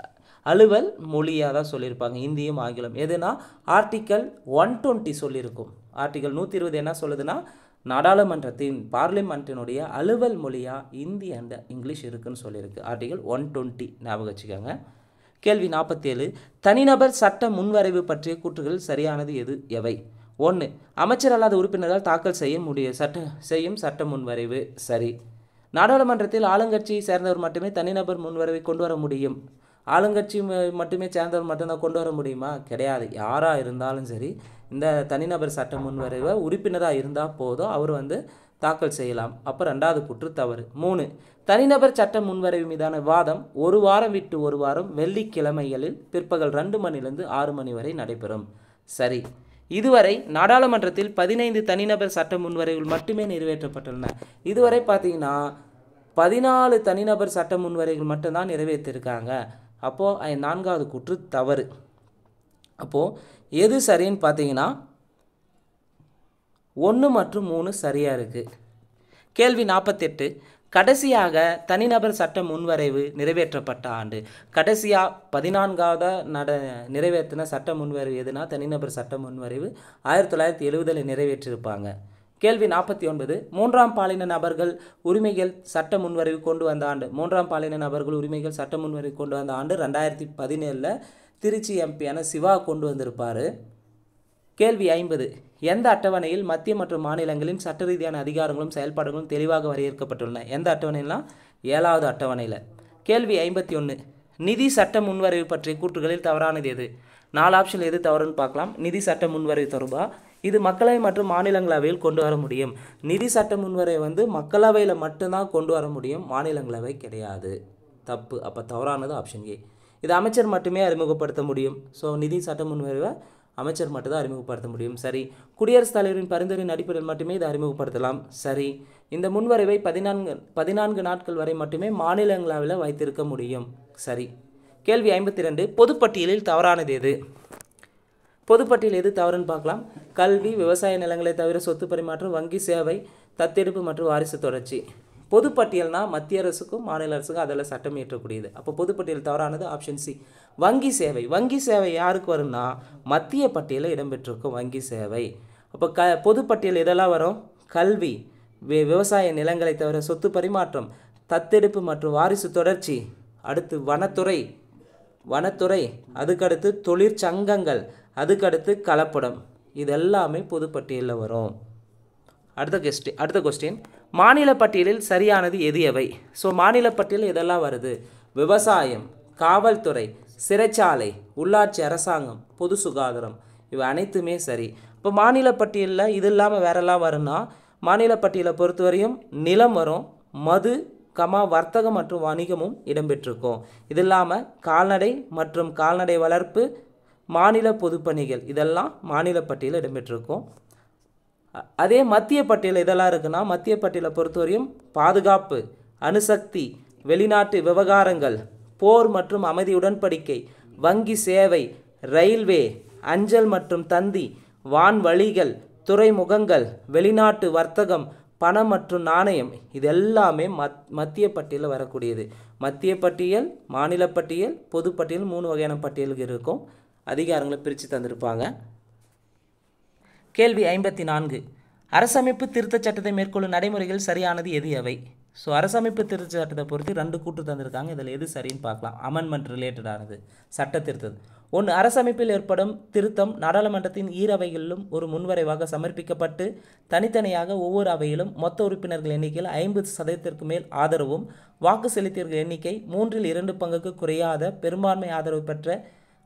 அலுவல் மொழியாக தான் சொல்லியிருப்பாங்க இந்தியும் ஆங்கிலம். எதுனா ஆர்டிக்கல் 120 சொல்லியிருக்கும். ஆர்டிக்கல் 120 என்ன சொல்லுதுன்னா, நாடாளுமன்றத்தின் பார்லிமெண்ட்டினுடைய அலுவல் மொழியாக இந்தி அண்ட் இங்கிலீஷ் இருக்குன்னு சொல்லியிருக்கு. ஆர்டிக்கல் 120 ஞாபகம் வச்சுக்கோங்க. கேள்வி 47. தனிநபர் சட்ட முன்வரைவு பற்றிய கூற்றுகள் சரியானது எவை? 1. அமைச்சர் அல்லாத உறுப்பினரால் தாக்கல் செய்யும் சட்ட முன்வரைவு. சரி. நாடாளுமன்றத்தில் ஆளுங்கட்சியை சேர்ந்தவர் மட்டுமே தனிநபர் முன்வரைவை கொண்டு வர முடியும். ஆளுங்கட்சி மட்டுமே சேர்ந்தவர் மட்டும்தான் கொண்டு வர முடியுமா? கிடையாது. யாராக இருந்தாலும் சரி இந்த தனிநபர் சட்ட முன்வரைவை உறுப்பினராக இருந்தால் போதும், அவர் வந்து தாக்கல் செய்யலாம். அப்போ 2வது கூற்று தவறு. 3. தனிநபர் சட்ட முன்வரைவு மீதான விவாதம் ஒரு வாரம் விட்டு ஒரு வாரம் வெள்ளிக்கிழமைகளில் பிற்பகல் 2 மணிலிருந்து 6 மணி வரை நடைபெறும். சரி. இதுவரை நாடாளுமன்றத்தில் 15 தனிநபர் சட்ட முன்வரைவுகள் மட்டுமே நிறைவேற்றப்பட்டுள்ளன. இதுவரை பார்த்தீங்கன்னா 14 தனிநபர் சட்ட முன்வரைவுகள் மட்டும்தான் நிறைவேற்றிருக்காங்க. அப்போது 4வது கூற்று தவறு. அப்போது எது சரின்னு பார்த்தீங்கன்னா 1 மற்றும் 3 சரியாக இருக்குது. கேள்வி 48. கடைசியாக தனிநபர் சட்ட முன்வரைவு நிறைவேற்றப்பட்ட ஆண்டு. கடைசியாக 14வது நிறைவேற்றின சட்ட முன்வரைவு எதுனா தனிநபர் சட்ட முன்வரைவு 1970 நிறைவேற்றியிருப்பாங்க. கேள்வி 49 மூன்றாம் பாலின நபர்கள் உரிமைகள் சட்ட முன்வரைவு கொண்டு வந்த ஆண்டு. மூன்றாம் பாலின நபர்கள் உரிமைகள் சட்ட முன்வரைவு கொண்டு வந்த ஆண்டு 2017 திருச்சி எம்பியான சிவா கொண்டு வந்திருப்பார். கேள்வி 50 எந்த அட்டவணையில் மத்திய மற்றும் மாநிலங்களின் சட்ட ரீதியான அதிகாரங்களும் செயல்பாடுகளும் தெளிவாக வரையறுக்கப்பட்டுள்ளன? எந்த அட்டவணைலாம்? 7வது அட்டவணையில். கேள்வி 51 நிதி சட்ட முன்வரைவு பற்றிய கூற்றுகளில் தவறானது எது? 4 ஆப்ஷன் எது தவறுன்னு பார்க்கலாம். நிதி சட்ட முன்வரைவு தொடர்பாக இது மக்களவை மற்றும் மாநிலங்களவையில் கொண்டு வர முடியும். நிதி சட்ட முன்வரைவை வந்து மக்களவையில் மட்டும்தான் கொண்டு வர முடியும், மாநிலங்களவை கிடையாது. தப்பு. அப்போ தவறானது ஆப்ஷன் ஏ. இது அமைச்சர் மட்டுமே அறிமுகப்படுத்த முடியும். ஸோ நிதி சட்ட முன்வரைவை அமைச்சர் மட்டும்தான் அறிமுகப்படுத்த முடியும். சரி. குடியரசுத் தலைவரின் பரிந்துரையின் அடிப்படையில் மட்டுமே இதை அறிமுகப்படுத்தலாம். சரி. இந்த முன்வரைவை 14 நாட்கள் வரை மட்டுமே மாநிலங்களவையில் வைத்திருக்க முடியும். சரி. கேள்வி 52 பொதுப்பட்டியலில் தவறானது எது? பொதுப்பட்டியல் எது தவறுன்னு பார்க்கலாம். கல்வி, விவசாய நிலங்களை தவிர சொத்து பரிமாற்றம், வங்கி சேவை, தத்தெடுப்பு மற்றும் வாரிசு தொடர்ச்சி. பொதுப்பட்டியல்னா மத்திய அரசுக்கும் மாநில அரசுக்கும் அதில் சட்டம் இயற்றக்கூடியது. அப்போ பொதுப்பட்டியல் தவறானது ஆப்ஷன் சி. வங்கி சேவை. வங்கி சேவை யாருக்கு வரும்னா மத்திய பட்டியலில் இடம்பெற்றிருக்கும் வங்கி சேவை. அப்போ பொதுப்பட்டியல் இதெல்லாம் வரும். கல்வி, விவசாய நிலங்களை தவிர சொத்து பரிமாற்றம், தத்தெடுப்பு மற்றும் வாரிசு தொடர்ச்சி, அடுத்து வனத்துறை, அதுக்கடுத்து தொழிற்சங்கங்கள், அதுக்கடுத்து கலப்படம். இதெல்லாமே பொதுப்பட்டியலில் வரும். அடுத்த கொஸ்டின் மாநில பட்டியலில் சரியானது எது எவை? ஸோ மாநில பட்டியல் இதெல்லாம் வருது. விவசாயம், காவல்துறை, சிறைச்சாலை, உள்ளாட்சி அரசாங்கம், பொது சுகாதாரம், இவை அனைத்துமே சரி. இப்போ மாநில பட்டியலில் இது இல்லாமல் வேறெல்லாம் வரும்னா மாநில பட்டியலை பொறுத்தவரையும் நிலம் வரும், மது, வர்த்தகம் மற்றும் வணிகமும் இடம்பெற்றிருக்கும். இது இல்லாமல் கால்நடை மற்றும் கால்நடை வளர்ப்பு, மாநில பொதுப்பணிகள் இதெல்லாம் மாநில பட்டியலில் இடம்பெற்றிருக்கும். அதே மத்திய பட்டியல் இதெல்லாம் இருக்குன்னா மத்திய பட்டியலை பொறுத்தவரையும் பாதுகாப்பு, அணுசக்தி, வெளிநாட்டு விவகாரங்கள், போர் மற்றும் அமைதி உடன்படிக்கை, வங்கி சேவை, ரயில்வே, அஞ்சல் மற்றும் தந்தி, வான்வழிகள், துறைமுகங்கள், வெளிநாட்டு வர்த்தகம், பணம் மற்றும் நாணயம், இதெல்லாமே மத்திய பட்டியலில் வரக்கூடியது. மத்திய பட்டியல், மாநில பட்டியல், பொதுப்பட்டியல் 3 வகையான பட்டியலுக்கு இருக்கும். அதிகாரங்களை பிரித்து தந்திருப்பாங்க. கேள்வி 54 அரசமைப்பு திருத்தச் சட்டத்தை மேற்கொள்ளும் நடைமுறைகள் சரியானது எது எவை? ஸோ அரசமைப்பு திருத்த சட்டத்தை பொறுத்து 2 கூற்று தந்திருக்காங்க. இதில் எது சரின்னு பார்க்கலாம். அமெண்ட்மெண்ட் ரிலேட்டடானது சட்ட திருத்தம். 1 அரசமைப்பில் ஏற்படும் திருத்தம் நாடாளுமன்றத்தின் ஈரவைகளிலும் ஒரு முன்வரைவாக சமர்ப்பிக்கப்பட்டு தனித்தனியாக ஒவ்வொரு அவையிலும் மொத்த உறுப்பினர்கள் எண்ணிக்கையில் 50% மேல் ஆதரவும் வாக்கு செலுத்தியவர்கள் எண்ணிக்கை 3/2 பங்குக்கு குறையாத பெரும்பான்மை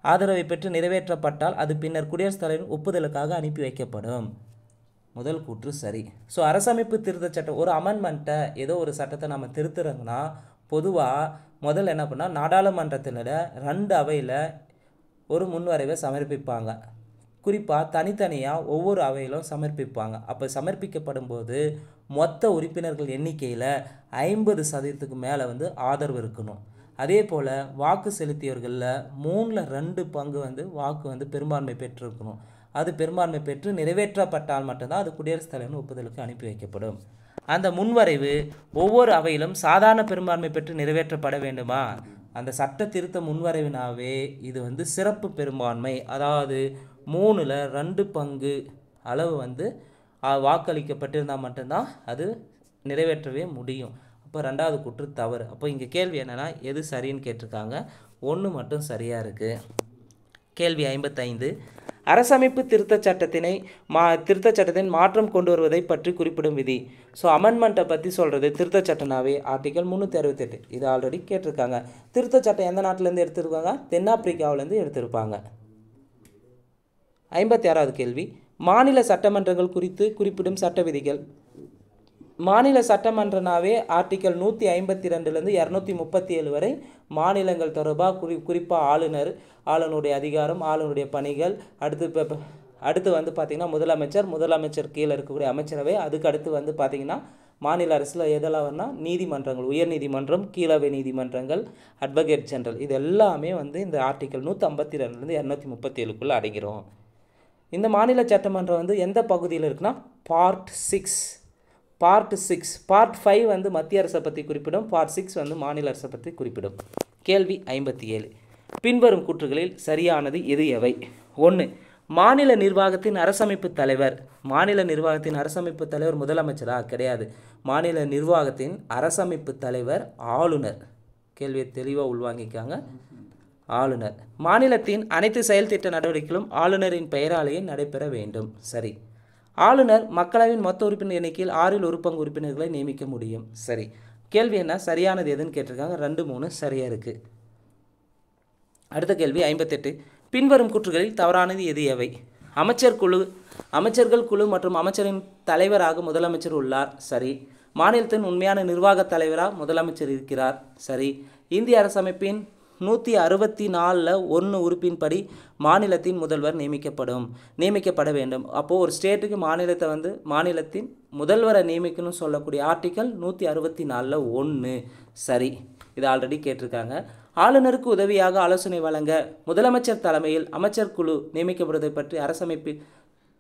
ஆதரவை பெற்று நிறைவேற்றப்பட்டால் அது பின்னர் குடியரசுத் தலைவரின் ஒப்புதலுக்காக அனுப்பி வைக்கப்படும். முதல் கூற்று சரி. ஸோ அரசமைப்பு திருத்த சட்டம் ஒரு அமெண்ட்மெண்ட்டை ஏதோ ஒரு சட்டத்தை நம்ம திருத்துறோங்கன்னா பொதுவாக முதல்ல என்ன பண்ணால் நாடாளுமன்றத்தினோட 2 அவையில் ஒரு முன்வரைவை சமர்ப்பிப்பாங்க. குறிப்பாக தனித்தனியாக ஒவ்வொரு அவையிலும் சமர்ப்பிப்பாங்க. அப்போ சமர்ப்பிக்கப்படும் போது மொத்த உறுப்பினர்கள் எண்ணிக்கையில் 50% மேலே ஆதரவு இருக்கணும். அதே போல் வாக்கு செலுத்தியவர்களில் 3/2 பங்கு வாக்கு பெரும்பான்மை பெற்றிருக்கணும். அது பெரும்பான்மை பெற்று நிறைவேற்றப்பட்டால் மட்டும்தான் அது குடியரசுத் தலைவரின் ஒப்புதலுக்கு அனுப்பி வைக்கப்படும். அந்த முன்வரைவு ஒவ்வொரு அவையிலும் சாதாரண பெரும்பான்மை பெற்று நிறைவேற்றப்பட வேண்டுமா? அந்த சட்ட திருத்த முன்வரைவினாவே இது சிறப்பு பெரும்பான்மை, அதாவது 3/2 பங்கு அளவு வாக்களிக்கப்பட்டிருந்தால் மட்டும்தான் அது நிறைவேற்றவே முடியும். அப்போ 2வது கூற்று தவறு. அப்போ இங்கே கேள்வி என்னென்னா எது சரின்னு கேட்டிருக்காங்க. 1 மட்டும் சரியாக இருக்குது. கேள்வி 55 அரசமைப்பு திருத்தச் சட்டத்தின் மாற்றம் கொண்டு வருவதை பற்றி குறிப்பிடும் விதி. ஸோ அமெண்ட்மெண்ட்டை பற்றி சொல்கிறது திருத்தச் சட்டனாவே ஆர்டிகல் 368. இது ஆல்ரெடி கேட்டிருக்காங்க. திருத்தச் சட்டம் எந்த நாட்டிலேருந்து எடுத்திருக்காங்க? தென்னாப்பிரிக்காவிலேருந்து எடுத்திருப்பாங்க. 56வது கேள்வி மாநில சட்டமன்றங்கள் குறித்து குறிப்பிடும் சட்ட விதிகள். மாநில சட்டமன்றனாவே ஆர்டிகல் 152லேருந்து 237 வரை மாநிலங்கள் தொடர்பாக குறிப்பாக ஆளுநருடைய அதிகாரம், ஆளுநருடைய பணிகள், அடுத்து பார்த்திங்கன்னா முதலமைச்சர் கீழே இருக்கக்கூடிய அமைச்சரவை, அதுக்கு அடுத்து பார்த்திங்கன்னா மாநில அரசில் எதெல்லாம் வரும்னா நீதிமன்றங்கள், உயர் நீதிமன்றம், கீழவை நீதிமன்றங்கள், அட்வொகேட் ஜெனரல், இது எல்லாமே இந்த ஆர்டிகல் 152லேருந்து 237க்குள்ளே அடங்கிடும். இந்த மாநில சட்டமன்றம் எந்த பகுதியில் இருக்குன்னா பார்ட் 6. பார்ட் 5 மத்திய அரசை பற்றி குறிப்பிடும். பார்ட் 6 மாநில அரசை பற்றி குறிப்பிடும். கேள்வி 57 பின்வரும் கூற்றுகளில் சரியானது எது எவை? 1 மாநில நிர்வாகத்தின் அரசமைப்பு தலைவர். மாநில நிர்வாகத்தின் அரசமைப்பு தலைவர் முதலமைச்சரா? கிடையாது. மாநில நிர்வாகத்தின் அரசமைப்பு தலைவர் ஆளுநர். கேள்வியை தெளிவாக உள்வாங்கிக்காங்க. ஆளுநர். மாநிலத்தின் அனைத்து செயல் திட்ட நடவடிக்கைகளும் ஆளுநரின் பெயராலேயே நடைபெற வேண்டும். சரி. ஆளுநர் மக்களவையின் மொத்த உறுப்பினர் எண்ணிக்கையில் 6 ஒரு பங்கு உறுப்பினர்களை நியமிக்க முடியும். சரி. கேள்வி என்ன? சரியானது எதுன்னு கேட்டிருக்காங்க. 2, 3 சரியாக இருக்குது. அடுத்த கேள்வி 58. பின்வரும் கூற்றுகளில் தவறானது எது எவை? அமைச்சர்கள் குழு மற்றும் அமைச்சரின் தலைவராக முதலமைச்சர் உள்ளார். சரி. மாநிலத்தின் உண்மையான நிர்வாக தலைவராக முதலமைச்சர் இருக்கிறார். சரி. இந்திய அரசமைப்பின் 164(1) உறுப்பின்படி மாநிலத்தின் முதல்வர் நியமிக்கப்பட வேண்டும். அப்போது ஒரு ஸ்டேட்டுக்கு மாநிலத்தின் முதல்வரை நியமிக்கணும்னு சொல்லக்கூடிய ஆர்டிக்கல் 164(1). சரி. இது ஆல்ரெடி கேட்டிருக்காங்க. ஆளுநருக்கு உதவியாக ஆலோசனை வழங்க முதலமைச்சர் தலைமையில் அமைச்சர் குழு நியமிக்கப்படுவதை பற்றி அரசமைப்பில்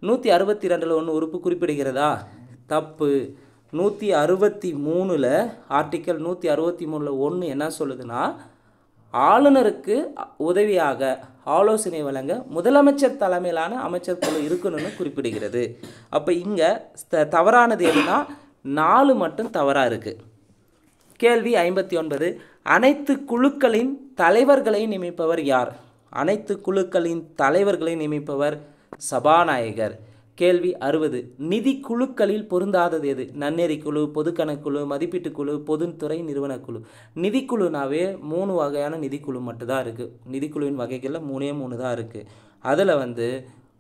162(1) உறுப்பு குறிப்பிடுகிறதா? தப்பு. 163 ஆர்டிக்கல் 163(1) என்ன சொல்லுதுன்னா, ஆளுநருக்கு உதவியாக ஆலோசனை வழங்க முதலமைச்சர் தலைமையிலான அமைச்சர் குழு இருக்கணும்னு குறிப்பிடுகிறது. அப்போ இங்கே தவறானது எதுனா 4 மட்டும் தவறாக இருக்குது. கேள்வி 59. அனைத்து குழுக்களின் தலைவர்களை நியமிப்பவர் யார்? அனைத்து குழுக்களின் தலைவர்களை நியமிப்பவர் சபாநாயகர். கேள்வி 60. நிதி குழுக்களில் பொருந்தாதது எது? நன்னெறி குழு, பொதுக்கணக்குழு, மதிப்பீட்டு குழு, பொதுத்துறை நிறுவனக்குழு. நிதிக்குழுனாவே 3 வகையான நிதிக்குழு மட்டும்தான் இருக்குது. நிதிக்குழுவின் வகைகளில் 3 தான் இருக்குது. அதில்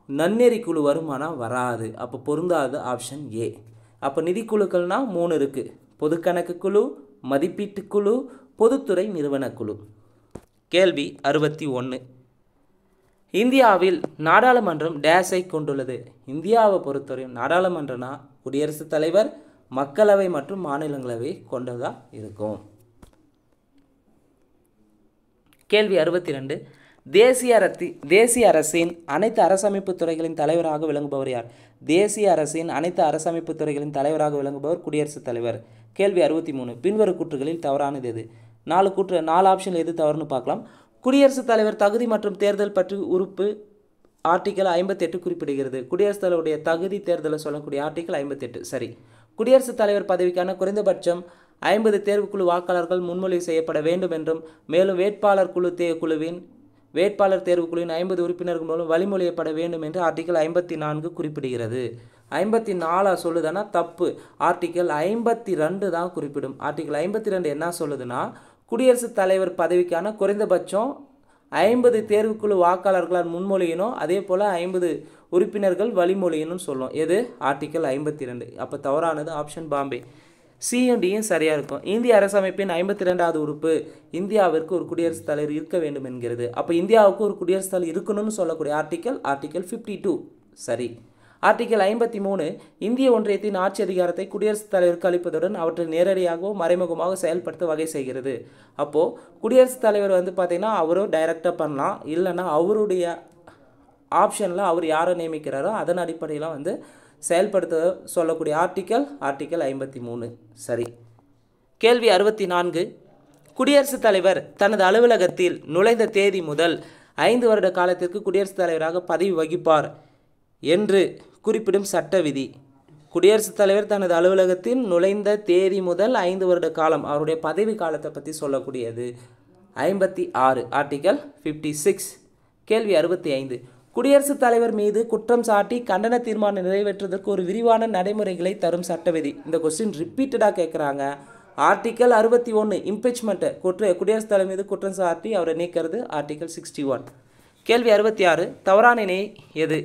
நன்னெறி குழு வருமானம் வராது. அப்போ பொருந்தாத ஆப்ஷன் ஏ. அப்போ நிதிக்குழுக்கள்னால் 3 இருக்குது. பொதுக்கணக்கு குழு, மதிப்பீட்டு குழு, பொதுத்துறை நிறுவனக்குழு. கேள்வி 61. இந்தியாவில் நாடாளுமன்றம் டேஸை கொண்டுள்ளது. இந்தியாவை பொறுத்தவரையும் நாடாளுமன்றம்னா குடியரசுத் தலைவர், மக்களவை மற்றும் மாநிலங்களவை கொண்டதாக இருக்கும். கேள்வி 62. தேசிய அரசின் அனைத்து அரசமைப்பு துறைகளின் தலைவராக விளங்குபவர் யார்? தேசிய அரசின் அனைத்து அரசமைப்பு துறைகளின் தலைவராக விளங்குபவர் குடியரசுத் தலைவர். கேள்வி 63. பின்வரும் கூற்றுகளில் தவறானது எது? 4 ஆப்ஷன் எது தவறுன்னு பார்க்கலாம். குடியரசுத் தலைவர் தகுதி மற்றும் தேர்தல் பற்றி உறுப்பு ஆர்டிக்கல் 58 குறிப்பிடுகிறது. குடியரசுத் தலைவருடைய தகுதி தேர்தலை சொல்லக்கூடிய ஆர்டிக்கல் 58. சரி. குடியரசுத் தலைவர் பதவிக்கான குறைந்தபட்சம் 50 தேர்வுக்குழு வாக்காளர்கள் முன்மொழிவு செய்யப்பட வேண்டும் என்றும், மேலும் வேட்பாளர் தேர்வுக்குழுவின் 50 உறுப்பினர்கள் மூலம் வழிமொழியப்பட வேண்டும் என்று ஆர்டிக்கல் 54 குறிப்பிடுகிறது. 54 சொல்லுதுன்னா தப்பு. ஆர்டிக்கல் 52 தான் குறிப்பிடும். ஆர்டிக்கல் 52 என்ன சொல்லுதுன்னா, குடியரசுத் தலைவர் பதவிக்கான குறைந்தபட்சம் 50 தேர்வுக்குழு வாக்காளர்களால் முன்மொழியணும், அதே போல் 50 உறுப்பினர்கள் வழிமொழியணும்னு சொல்லும். எது? ஆர்டிக்கல் 52. அப்போ தவறானது ஆப்ஷன் பாம்பே. சியும் டியும் சரியாக இருக்கும். இந்திய அரசமைப்பின் 52வது உறுப்பு இந்தியாவிற்கு ஒரு குடியரசுத் தலைவர் இருக்க வேண்டும் என்கிறது. அப்போ இந்தியாவுக்கு ஒரு குடியரசுத் தலைவர் இருக்கணும்னு சொல்லக்கூடிய ஆர்டிக்கல் 52. சரி. ஆர்டிக்கல் 53 இந்திய ஒன்றியத்தின் ஆட்சி அதிகாரத்தை குடியரசுத் தலைவருக்கு அளிப்பதுடன் அவற்றை நேரடியாகவோ மறைமுகமாக செயல்படுத்த வகை செய்கிறது. அப்போது குடியரசுத் தலைவர் பார்த்திங்கன்னா அவரும் டைரெக்டாக பண்ணலாம், இல்லைன்னா அவருடைய ஆப்ஷனில் அவர் யாரை நியமிக்கிறாரோ அதன் அடிப்படையில் செயல்படுத்த சொல்லக்கூடிய ஆர்டிக்கல் 53. சரி. கேள்வி 64. குடியரசுத் தலைவர் தனது அலுவலகத்தில் நுழைந்த தேதி முதல் 5 வருட காலத்திற்கு குடியரசுத் தலைவராக பதவி வகிப்பார் என்று குறிப்பிடும் சட்ட விதி. குடியரசுத் தலைவர் தனது அலுவலகத்தில் நுழைந்த தேதி முதல் 5 வருட காலம் அவருடைய பதவி காலத்தை பற்றி சொல்லக்கூடியது 56 ஆர்டிக்கல் 56. கேள்வி 65. குடியரசுத் தலைவர் மீது குற்றம் சாட்டி கண்டன தீர்மானம் நிறைவேற்றுவதற்கு ஒரு விரிவான நடைமுறைகளை தரும் சட்ட விதி. இந்த கொஸ்டின் ரிப்பீட்டடாக கேட்குறாங்க. ஆர்டிக்கல் 61 இம்பீச்மெண்ட், குடியரசுத் தலைவர் மீது குற்றம் சாட்டி அவரை நீக்கிறது ஆர்டிக்கல் 61. கேள்வி 66. தவறான இணை எது?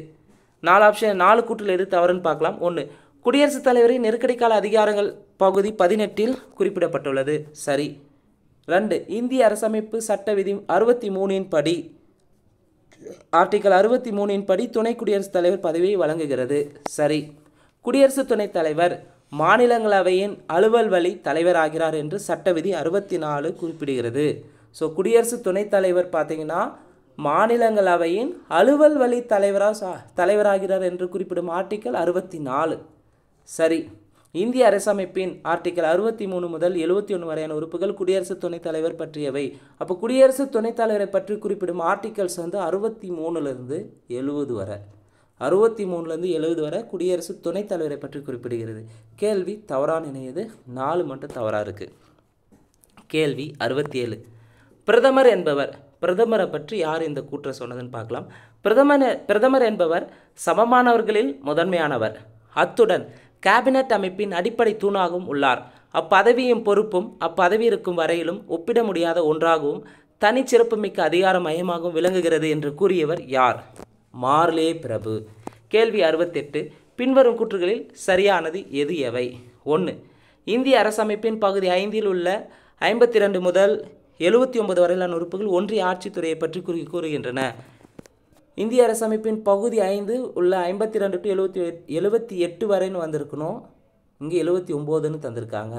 4 கூற்றில் எது தவறுன்னு பார்க்கலாம். 1. குடியரசுத் தலைவரின் நெருக்கடி கால அதிகாரங்கள் பகுதி 18 குறிப்பிடப்பட்டுள்ளது. சரி. 2. இந்திய அரசமைப்பு சட்ட விதி 63 படி ஆர்டிக்கல் 63 படி துணை குடியரசுத் தலைவர் பதவியை வழங்குகிறது. சரி. குடியரசு துணைத் தலைவர் மாநிலங்களவையின் அலுவல் வழி தலைவராகிறார் என்று சட்ட விதி 64 குறிப்பிடுகிறது. ஸோ குடியரசு துணைத் தலைவர் பார்த்தீங்கன்னா மாநிலங்களவையின் அலுவல் வழி தலைவராகிறார் என்று குறிப்பிடும் ஆர்டிக்கல் 64. சரி. இந்திய அரசமைப்பின் ஆர்டிகல் 63 முதல் 71 வரையான உறுப்புகள் குடியரசு துணைத் தலைவர் பற்றியவை. அப்போ குடியரசு துணைத் தலைவரை பற்றி குறிப்பிடும் ஆர்டிகல்ஸ் வந்து 63லேருந்து 70 வரை, 63லேருந்து 70 வரை குடியரசு துணைத் தலைவரை பற்றி குறிப்பிடுகிறது. கேள்வி தவறான இணையது, 4 மட்டும் தவறாக இருக்குது. கேள்வி 67. பிரதமர் என்பவர், பிரதமரை பற்றி யார் இந்த கூற்றை சொன்னதுன்னு பார்க்கலாம். பிரதமர் என்பவர் சமமானவர்களில் முதன்மையானவர். அத்துடன் கேபினட் அமைப்பின் அடிப்படை தூணாகவும் உள்ளார். அப்பதவியும் பொறுப்பும் அப்பதவி இருக்கும் வரையிலும் ஒப்பிட முடியாத ஒன்றாகவும் தனிச்சிறப்புமிக்க அதிகார மையமாகவும் விளங்குகிறது என்று கூறியவர் யார்? மார்லே பிரபு. கேள்வி 68. பின்வரும் கூற்றுகளில் சரியானது எது எவை? 1. இந்திய அரசமைப்பின் பகுதி 5இல் உள்ள 52 முதல் 79 வரையிலான உறுப்புகள் ஒன்றிய ஆட்சித்துறையை பற்றி கூறுகின்றன. இந்திய அரசமைப்பின் பகுதி 5 உள்ள 52 to 78 வரைன்னு வந்திருக்கணும், இங்கே 79ன்னு தந்திருக்காங்க.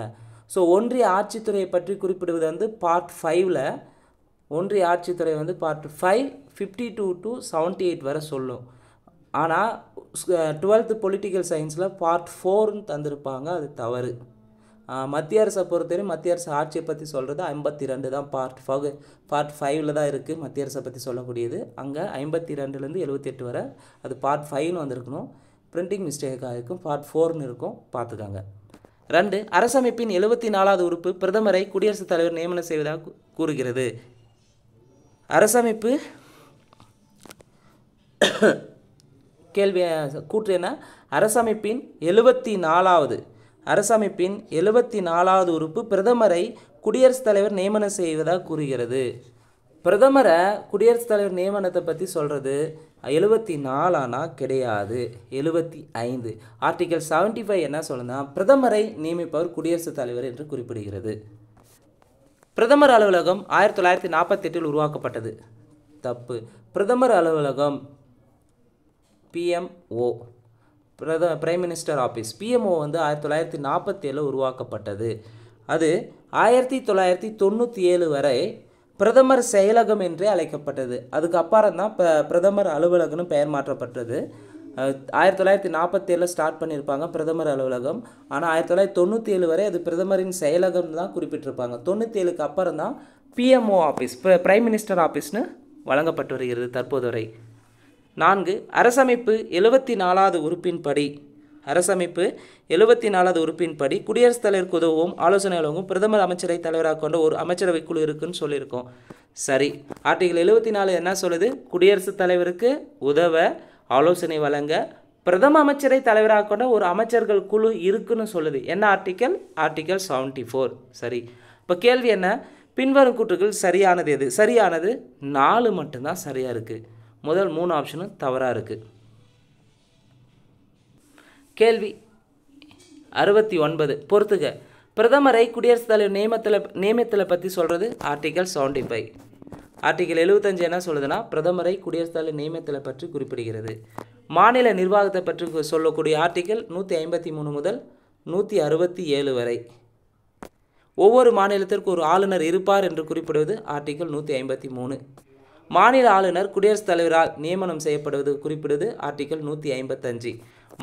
ஸோ ஒன்றிய ஆட்சித்துறையை பற்றி குறிப்பிடுவது வந்து பார்ட் 5ல், ஒன்றிய ஆட்சித்துறை வந்து பார்ட் 5 52 to 78 வரை சொல்லும். ஆனால் 12th பொலிட்டிக்கல் சயின்ஸில் பார்ட் 4ன்னு தந்திருப்பாங்க, அது தவறு. மத்திய அரசை பொறுத்தவரை மத்திய அரசு ஆட்சியை பற்றி சொல்கிறது 52 தான், பார்ட் 5ல் தான் இருக்குது மத்திய அரசை பற்றி சொல்லக்கூடியது. அங்கே 52லேருந்து 78 வரை அது பார்ட் 5ன்னு வந்திருக்கணும், பிரிண்டிங் மிஸ்டேக்காக இருக்கும், பார்ட் 4ன்னு இருக்கும், பார்த்துக்காங்க. 2. அரசமைப்பின் 74வது உறுப்பு பிரதமரை குடியரசுத் தலைவர் நியமனம் செய்வதாக கூறுகிறது. அரசமைப்பு கேள்வி கூற்று என்ன? அரசமைப்பின் 74வது உறுப்பு பிரதமரை குடியரசுத் தலைவர் நியமனம் செய்வதாக கூறுகிறது. பிரதமரை குடியரசுத் தலைவர் நியமனத்தை பற்றி சொல்கிறது 74 கிடையாது, 75. ஆர்டிகல் 75 என்ன சொல்லுன்னா பிரதமரை நியமிப்பவர் குடியரசுத் தலைவர் என்று குறிப்பிடுகிறது. பிரதமர் அலுவலகம் 1948 உருவாக்கப்பட்டது. தப்பு. பிரதமர் அலுவலகம் PMO, prime minister office, PMO வந்து 1947 உருவாக்கப்பட்டது. அது 1997 வரை பிரதமர் செயலகம் என்றே அழைக்கப்பட்டது. அதுக்கப்புறம் தான் பிரதமர் அலுவலகம்னு பெயர் மாற்றப்பட்டது. 1947 ஸ்டார்ட் பண்ணியிருப்பாங்க பிரதமர் அலுவலகம், ஆனால் 1997 வரை அது பிரதமரின் செயலகம் தான் குறிப்பிட்டிருப்பாங்க. 97க்கு அப்புறம் தான் PMO ஆஃபீஸ், பிரைம் மினிஸ்டர் ஆஃபீஸ்னு வழங்கப்பட்டு வருகிறது தற்போது வரை. 4. அரசமைப்பு 74வது உறுப்பின்படி குடியரசுத் தலைவருக்கு உதவும் ஆலோசனை வழங்கும் பிரதமர் அமைச்சரை தலைவராக கொண்ட ஒரு அமைச்சரவை குழு இருக்குன்னு சொல்லியிருக்கோம். சரி. ஆர்டிகல் 74 என்ன சொல்லுது? குடியரசுத் தலைவருக்கு உதவ ஆலோசனை வழங்க பிரதம அமைச்சரை தலைவராக கொண்ட ஒரு அமைச்சர்கள் குழு இருக்குன்னு சொல்லுது. என்ன ஆர்டிகல்? ஆர்டிகல் 74. சரி. இப்போ கேள்வி என்ன? பின்வரும் கூற்றுகள் சரியானது எது? சரியானது 4 மட்டும்தான் சரியாக இருக்குது. முதல் 3 ஆப்ஷனும் தவறாக இருக்குது. கேள்வி 69. பொறுத்துக. பிரதமரை குடியரசுத் தலைவர் நியமனத்தில் பற்றி சொல்கிறது ஆர்டிகல் 75. ஆர்டிகல் 75 என்ன சொல்லுதுன்னா பிரதமரை குடியரசுத் தலைவர் நியமனத்தில் பற்றி குறிப்பிடுகிறது. மாநில நிர்வாகத்தை பற்றி சொல்லக்கூடிய ஆர்டிகல் 153 முதல் 167 வரை. ஒவ்வொரு மாநிலத்திற்கு ஒரு ஆளுநர் இருப்பார் என்று குறிப்பிடுவது ஆர்டிகல் 153. மாநில ஆளுநர் குடியரசுத் தலைவரால் நியமனம் செய்யப்படுவது குறிப்பிடுவது ஆர்டிகல் 155.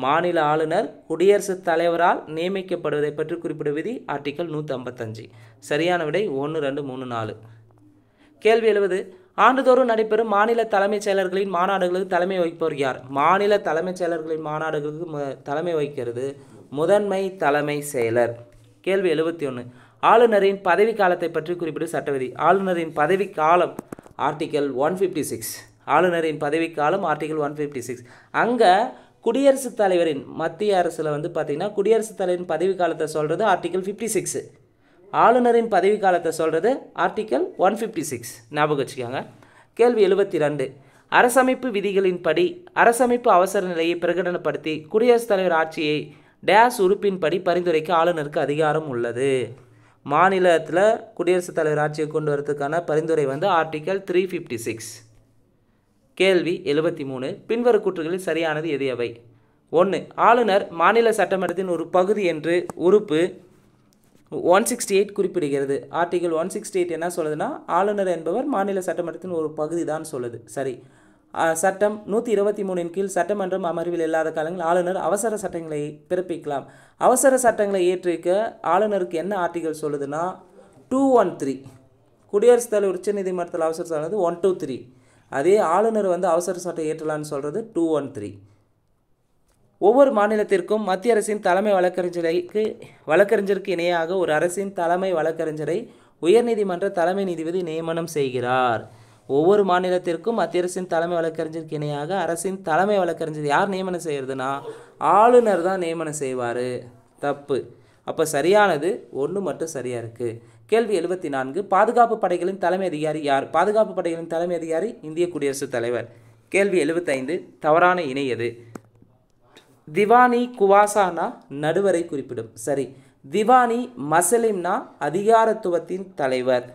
மாநில ஆளுநர் குடியரசுத் தலைவரால் நியமிக்கப்படுவதை பற்றி குறிப்பிடும் விதி ஆர்டிகல் 155. சரியான விடை 1, 2, 3, 4. கேள்வி 70. ஆண்டுதோறும் நடைபெறும் மாநில தலைமைச் செயலர்களின் மாநாடுகளுக்கு தலைமை வகிப்பவர் யார்? மாநில தலைமைச் செயலர்களின் மாநாடுகளுக்கு தலைமை வகிக்கிறது முதன்மை தலைமை செயலர். கேள்வி 71. ஆளுநரின் பதவி காலத்தை பற்றி குறிப்பிடும் சட்டவிதி. ஆளுநரின் பதவி காலம் ஆர்டிகல் 156. ஆளுநரின் பதவிக்காலம் ஆர்டிகல் 156. அங்கே குடியரசுத் தலைவரின் மத்திய அரசில் வந்து பார்த்திங்கன்னா குடியரசுத் தலைவரின் பதவி காலத்தை சொல்கிறது ஆர்டிகல் 56. ஆளுநரின் பதவி காலத்தை சொல்கிறது ஆர்டிகல் 156. ஞாபகம் வச்சுக்காங்க. கேள்வி 72. அரசமைப்பு விதிகளின்படி அரசமைப்பு அவசர நிலையை பிரகடனப்படுத்தி குடியரசுத் தலைவர் ஆட்சியை டேஸ் உறுப்பின்படி பரிந்துரைக்க ஆளுநருக்கு அதிகாரம் உள்ளது. மாநிலத்தில் குடியரசுத் தலைவர் ஆட்சியை கொண்டு வரதுக்கான பரிந்துரை வந்து ஆர்டிகல் 356. கேள்வி 73. பின்வரும் கூற்றுகளில் சரியானது எது எவை? 1. ஆளுநர் மாநில சட்டமன்றத்தின் ஒரு பகுதி என்று உறுப்பு 168 குறிப்பிடுகிறது. ஆர்டிகல் 168 என்ன சொல்லுதுன்னா ஆளுநர் என்பவர் மாநில சட்டமன்றத்தின் ஒரு பகுதி தான் சொல்லுது. சரி. சட்டம் 123 கீழ் சட்டமன்றம் அமர்வில் இல்லாத காலங்களில் ஆளுநர் அவசர சட்டங்களை பிறப்பிக்கலாம். அவசர சட்டங்களை ஏற்றிருக்க ஆளுநருக்கு என்ன ஆர்டிகல் சொல்லுதுன்னா 213. குடியரசுத் தலைவர் உச்சநீதிமன்றத்தில் அவசர சட்டம் 123. அதே ஆளுநர் அவசர சட்டம் ஏற்றலான்னு சொல்கிறது 213. ஒவ்வொரு மாநிலத்திற்கும் மத்திய அரசின் தலைமை வழக்கறிஞருக்கு இணையாக ஒரு அரசின் தலைமை வழக்கறிஞரை உயர்நீதிமன்ற தலைமை நீதிபதி நியமனம் செய்கிறார். ஒவ்வொரு மாநிலத்திற்கும் மத்திய அரசின் தலைமை வழக்கறிஞருக்கு இணையாக அரசின் தலைமை வழக்கறிஞர் யார் நியமனம் செய்கிறதுனா ஆளுநர் தான் நியமனம் செய்வார். தப்பு. அப்போ சரியானது 1 மட்டும் சரியாக இருக்குது. கேள்வி 74. பாதுகாப்பு படைகளின் தலைமை அதிகாரி யார்? பாதுகாப்பு படைகளின் தலைமை அதிகாரி இந்திய குடியரசுத் தலைவர். கேள்வி 75. தவறான இணை எது? திவானி குவாசானா நடுவரை குறிப்பிடும். சரி. திவானி மசலிம்னா அதிகாரத்துவத்தின் தலைவர்.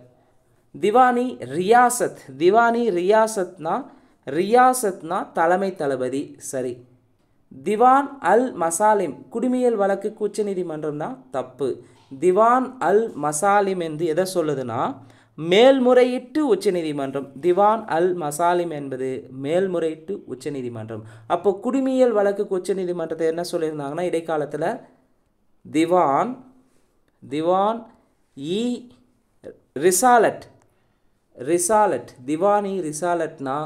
திவானி ரியாசத்னா தலைமை தளபதி. சரி. திவான் அல் மசாலிம் குடிமையியல் வழக்குக்கு உச்சநீதிமன்றம்னா தப்பு. திவான் அல் மசாலிம் என்று எதை சொல்லுதுன்னா மேல்முறையீட்டு உச்சநீதிமன்றம். திவான் அல் மசாலிம் என்பது மேல்முறையீட்டு உச்சநீதிமன்றம். அப்போ குடிமையியல் வழக்குக்கு உச்சநீதிமன்றத்தை என்ன சொல்லியிருந்தாங்கன்னா இடைக்காலத்தில் திவான் இ ரிசாலட் திவானி ரிசாலட்னா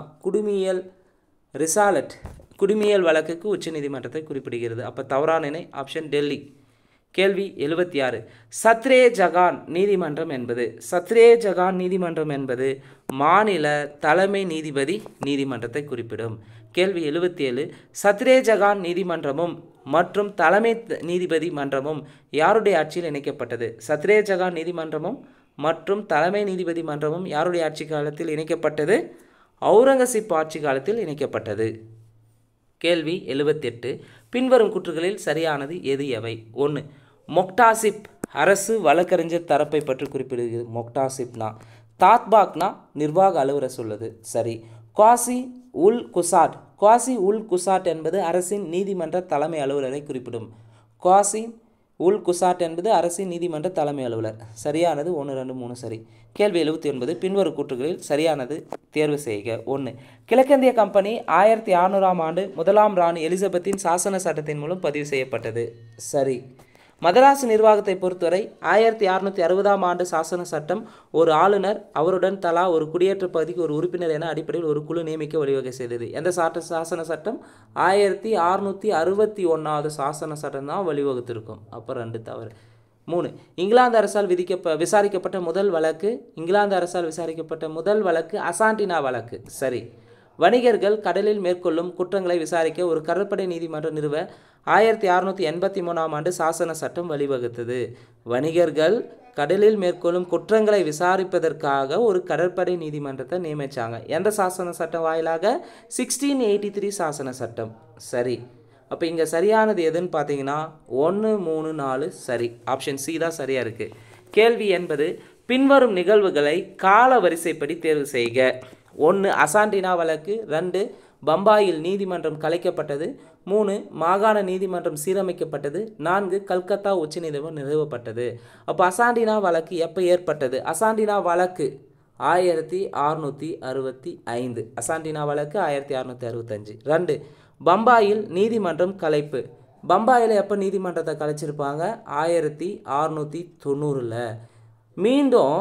குடிமையியல் வழக்குக்கு உச்சநீதிமன்றத்தை குறிப்பிடுகிறது. அப்போ தவறான இணை ஆப்ஷன் டெல்லி. கேள்வி 76. சத்ரே ஜகான் நீதிமன்றம் என்பது மாநில தலைமை நீதிபதி நீதிமன்றத்தை குறிப்பிடும். கேள்வி 77. சத்ரே ஜகான் நீதிமன்றமும் மற்றும் தலைமை நீதிபதி மன்றமும் யாருடைய ஆட்சியில் இணைக்கப்பட்டது? சத்ரே ஜகான் நீதிமன்றமும் மற்றும் தலைமை நீதிபதி மன்றமும் யாருடைய ஆட்சி காலத்தில் இணைக்கப்பட்டது? அவுரங்கசீப் ஆட்சி காலத்தில் இணைக்கப்பட்டது. கேள்வி 78. பின்வரும் கூற்றுகளில் சரியானது எது எவை? 1. மொக்டாசிப் அரசு வழக்கறிஞர் தரப்பை பற்றி குறிப்பிடுகிறது. மொக்டாசிப்னா. தாத்பாக்னா நிர்வாக அலுவலர் சொல்லுது. சரி. குவாசி உல் குசாட் என்பது அரசின் நீதிமன்ற தலைமை அலுவலரை குறிப்பிடும். குவாசி உல் குசாட் என்பது அரசின் நீதிமன்ற தலைமை அலுவலர். சரியானது 1, 2, 3 சரி. கேள்வி 79. பின்வரும் கூற்றுகளில் சரியானது தேர்வு செய்க. 1. கிழக்கிந்திய கம்பெனி 1600ஆம் ஆண்டு 1ஆம் ராணி எலிசபெத்தின் சாசன சட்டத்தின் மூலம் பதிவு செய்யப்பட்டது. சரி. மதராஸ் நிர்வாகத்தை பொறுத்தவரை 1660ஆம் ஆண்டு சாசன சட்டம் ஒரு ஆளுநர் அவருடன் தலா ஒரு குடியேற்ற பகுதிக்கு ஒரு உறுப்பினர் என அடிப்படையில் ஒரு குழு நியமிக்க வழிவகை செய்தது. எந்த சாசன சட்டம்? 1661வது சாசன சட்டம் தான் வழிவகுத்திருக்கும். அப்போ 2 தவறு. 3. இங்கிலாந்து அரசால் விசாரிக்கப்பட்ட முதல் வழக்கு அசாண்டினா வழக்கு. சரி. வணிகர்கள் கடலில் மேற்கொள்ளும் குற்றங்களை விசாரிக்க ஒரு கடற்படை நீதிமன்றம் நிறுவ 1683ஆம் ஆண்டு சாசன சட்டம் வழிவகுத்தது. வணிகர்கள் கடலில் மேற்கொள்ளும் குற்றங்களை விசாரிப்பதற்காக ஒரு கடற்படை நீதிமன்றத்தை நியமித்தாங்க. எந்த சாசன சட்டம் வாயிலாக? 1683 சாசன சட்டம். சரி. அப்போ இங்கே சரியானது எதுன்னு பார்த்தீங்கன்னா 1, 3, 4 சரி. ஆப்ஷன் சி தான் சரியாக இருக்குது. கேள்வி 80. பின்வரும் நிகழ்வுகளை கால வரிசைப்படி தேர்வு செய்க. 1. அசாண்டினா வழக்கு. 2. பம்பாயில் நீதிமன்றம் கலைக்கப்பட்டது. 3. மாகாண நீதிமன்றம் சீரமைக்கப்பட்டது. 4. கல்கத்தா உச்சநீதிமன்றம் நிறுவப்பட்டது. அப்போ அசாண்டினா வழக்கு எப்போ ஏற்பட்டது? அசாண்டினா வழக்கு 1665. அசாண்டினா வழக்கு 1665. 2. பம்பாயில் நீதிமன்றம் கலைப்பு. பம்பாயில் எப்போ நீதிமன்றத்தை கலைச்சிருப்பாங்க? 1690. மீண்டும்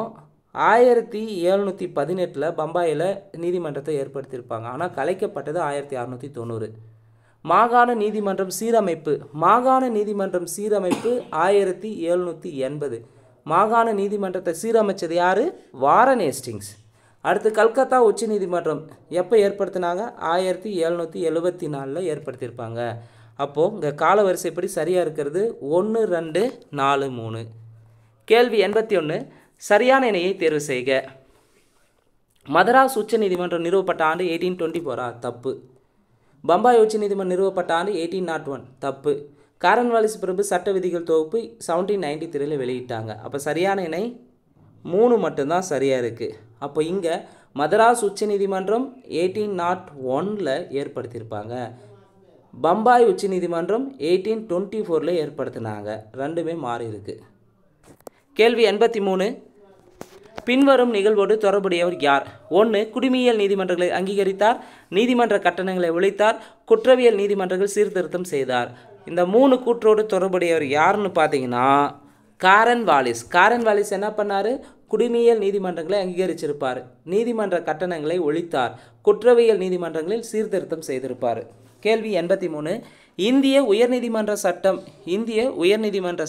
1718 பம்பாயில் நீதிமன்றத்தை ஏற்படுத்தியிருப்பாங்க. ஆனால் கலைக்கப்பட்டது 1690. மாகாண நீதிமன்றம் சீரமைப்பு. 1780. மாகாண நீதிமன்றத்தை சீரமைச்சது யார்? Warren Hastings. அடுத்து கல்கத்தா உச்ச நீதிமன்றம் எப்போ ஏற்படுத்தினாங்க? 1774 ஏற்படுத்தியிருப்பாங்க. அப்போது இங்கே கால வரிசைப்படி சரியாக இருக்கிறது 1, 2, 4, 3. கேள்வி 81. சரியான இணையை தேர்வு செய்க. மதராஸ் உச்ச நீதிமன்றம் நிறுவப்பட்ட ஆண்டு 1824. தப்பு. பம்பாய் உச்ச நீதிமன்றம் நிறுவப்பட்ட ஆண்டு 1801. தப்பு. காரன்வாலிஸ் பிரபு சட்ட விதிகள் தொகுப்பு 1793 வெளியிட்டாங்க. அப்போ சரியான இணை 3 மட்டும்தான் சரியாக இருக்குது. அப்போ இங்கே மதராஸ் உச்ச நீதிமன்றம் 1801 ஏற்படுத்தியிருப்பாங்க. பம்பாய் உச்ச நீதிமன்றம் 1824 ஏற்படுத்தினாங்க. ரெண்டுமே மாறி இருக்கு. கேள்வி 83. பின்வரும் நிகழ்வோடு தொடர்புடையவர் யார்? 1. குடிமையியல் நீதிமன்றங்களை அங்கீகரித்தார், நீதிமன்ற கட்டணங்களை ஒழித்தார், குற்றவியல் நீதிமன்றங்கள் சீர்திருத்தம் செய்தார். இந்த 3 கூற்றோடு தொடர்புடையவர் யாருன்னு பார்த்தீங்கன்னா காரன் வாலிஸ். காரன் வாலிஸ் என்ன பண்ணார்? குடிமையியல் நீதிமன்றங்களை அங்கீகரிச்சிருப்பார், நீதிமன்ற கட்டணங்களை ஒழித்தார், குற்றவியல் நீதிமன்றங்களில் சீர்திருத்தம் செய்திருப்பார். கேள்வி 83. இந்திய உயர்நீதிமன்ற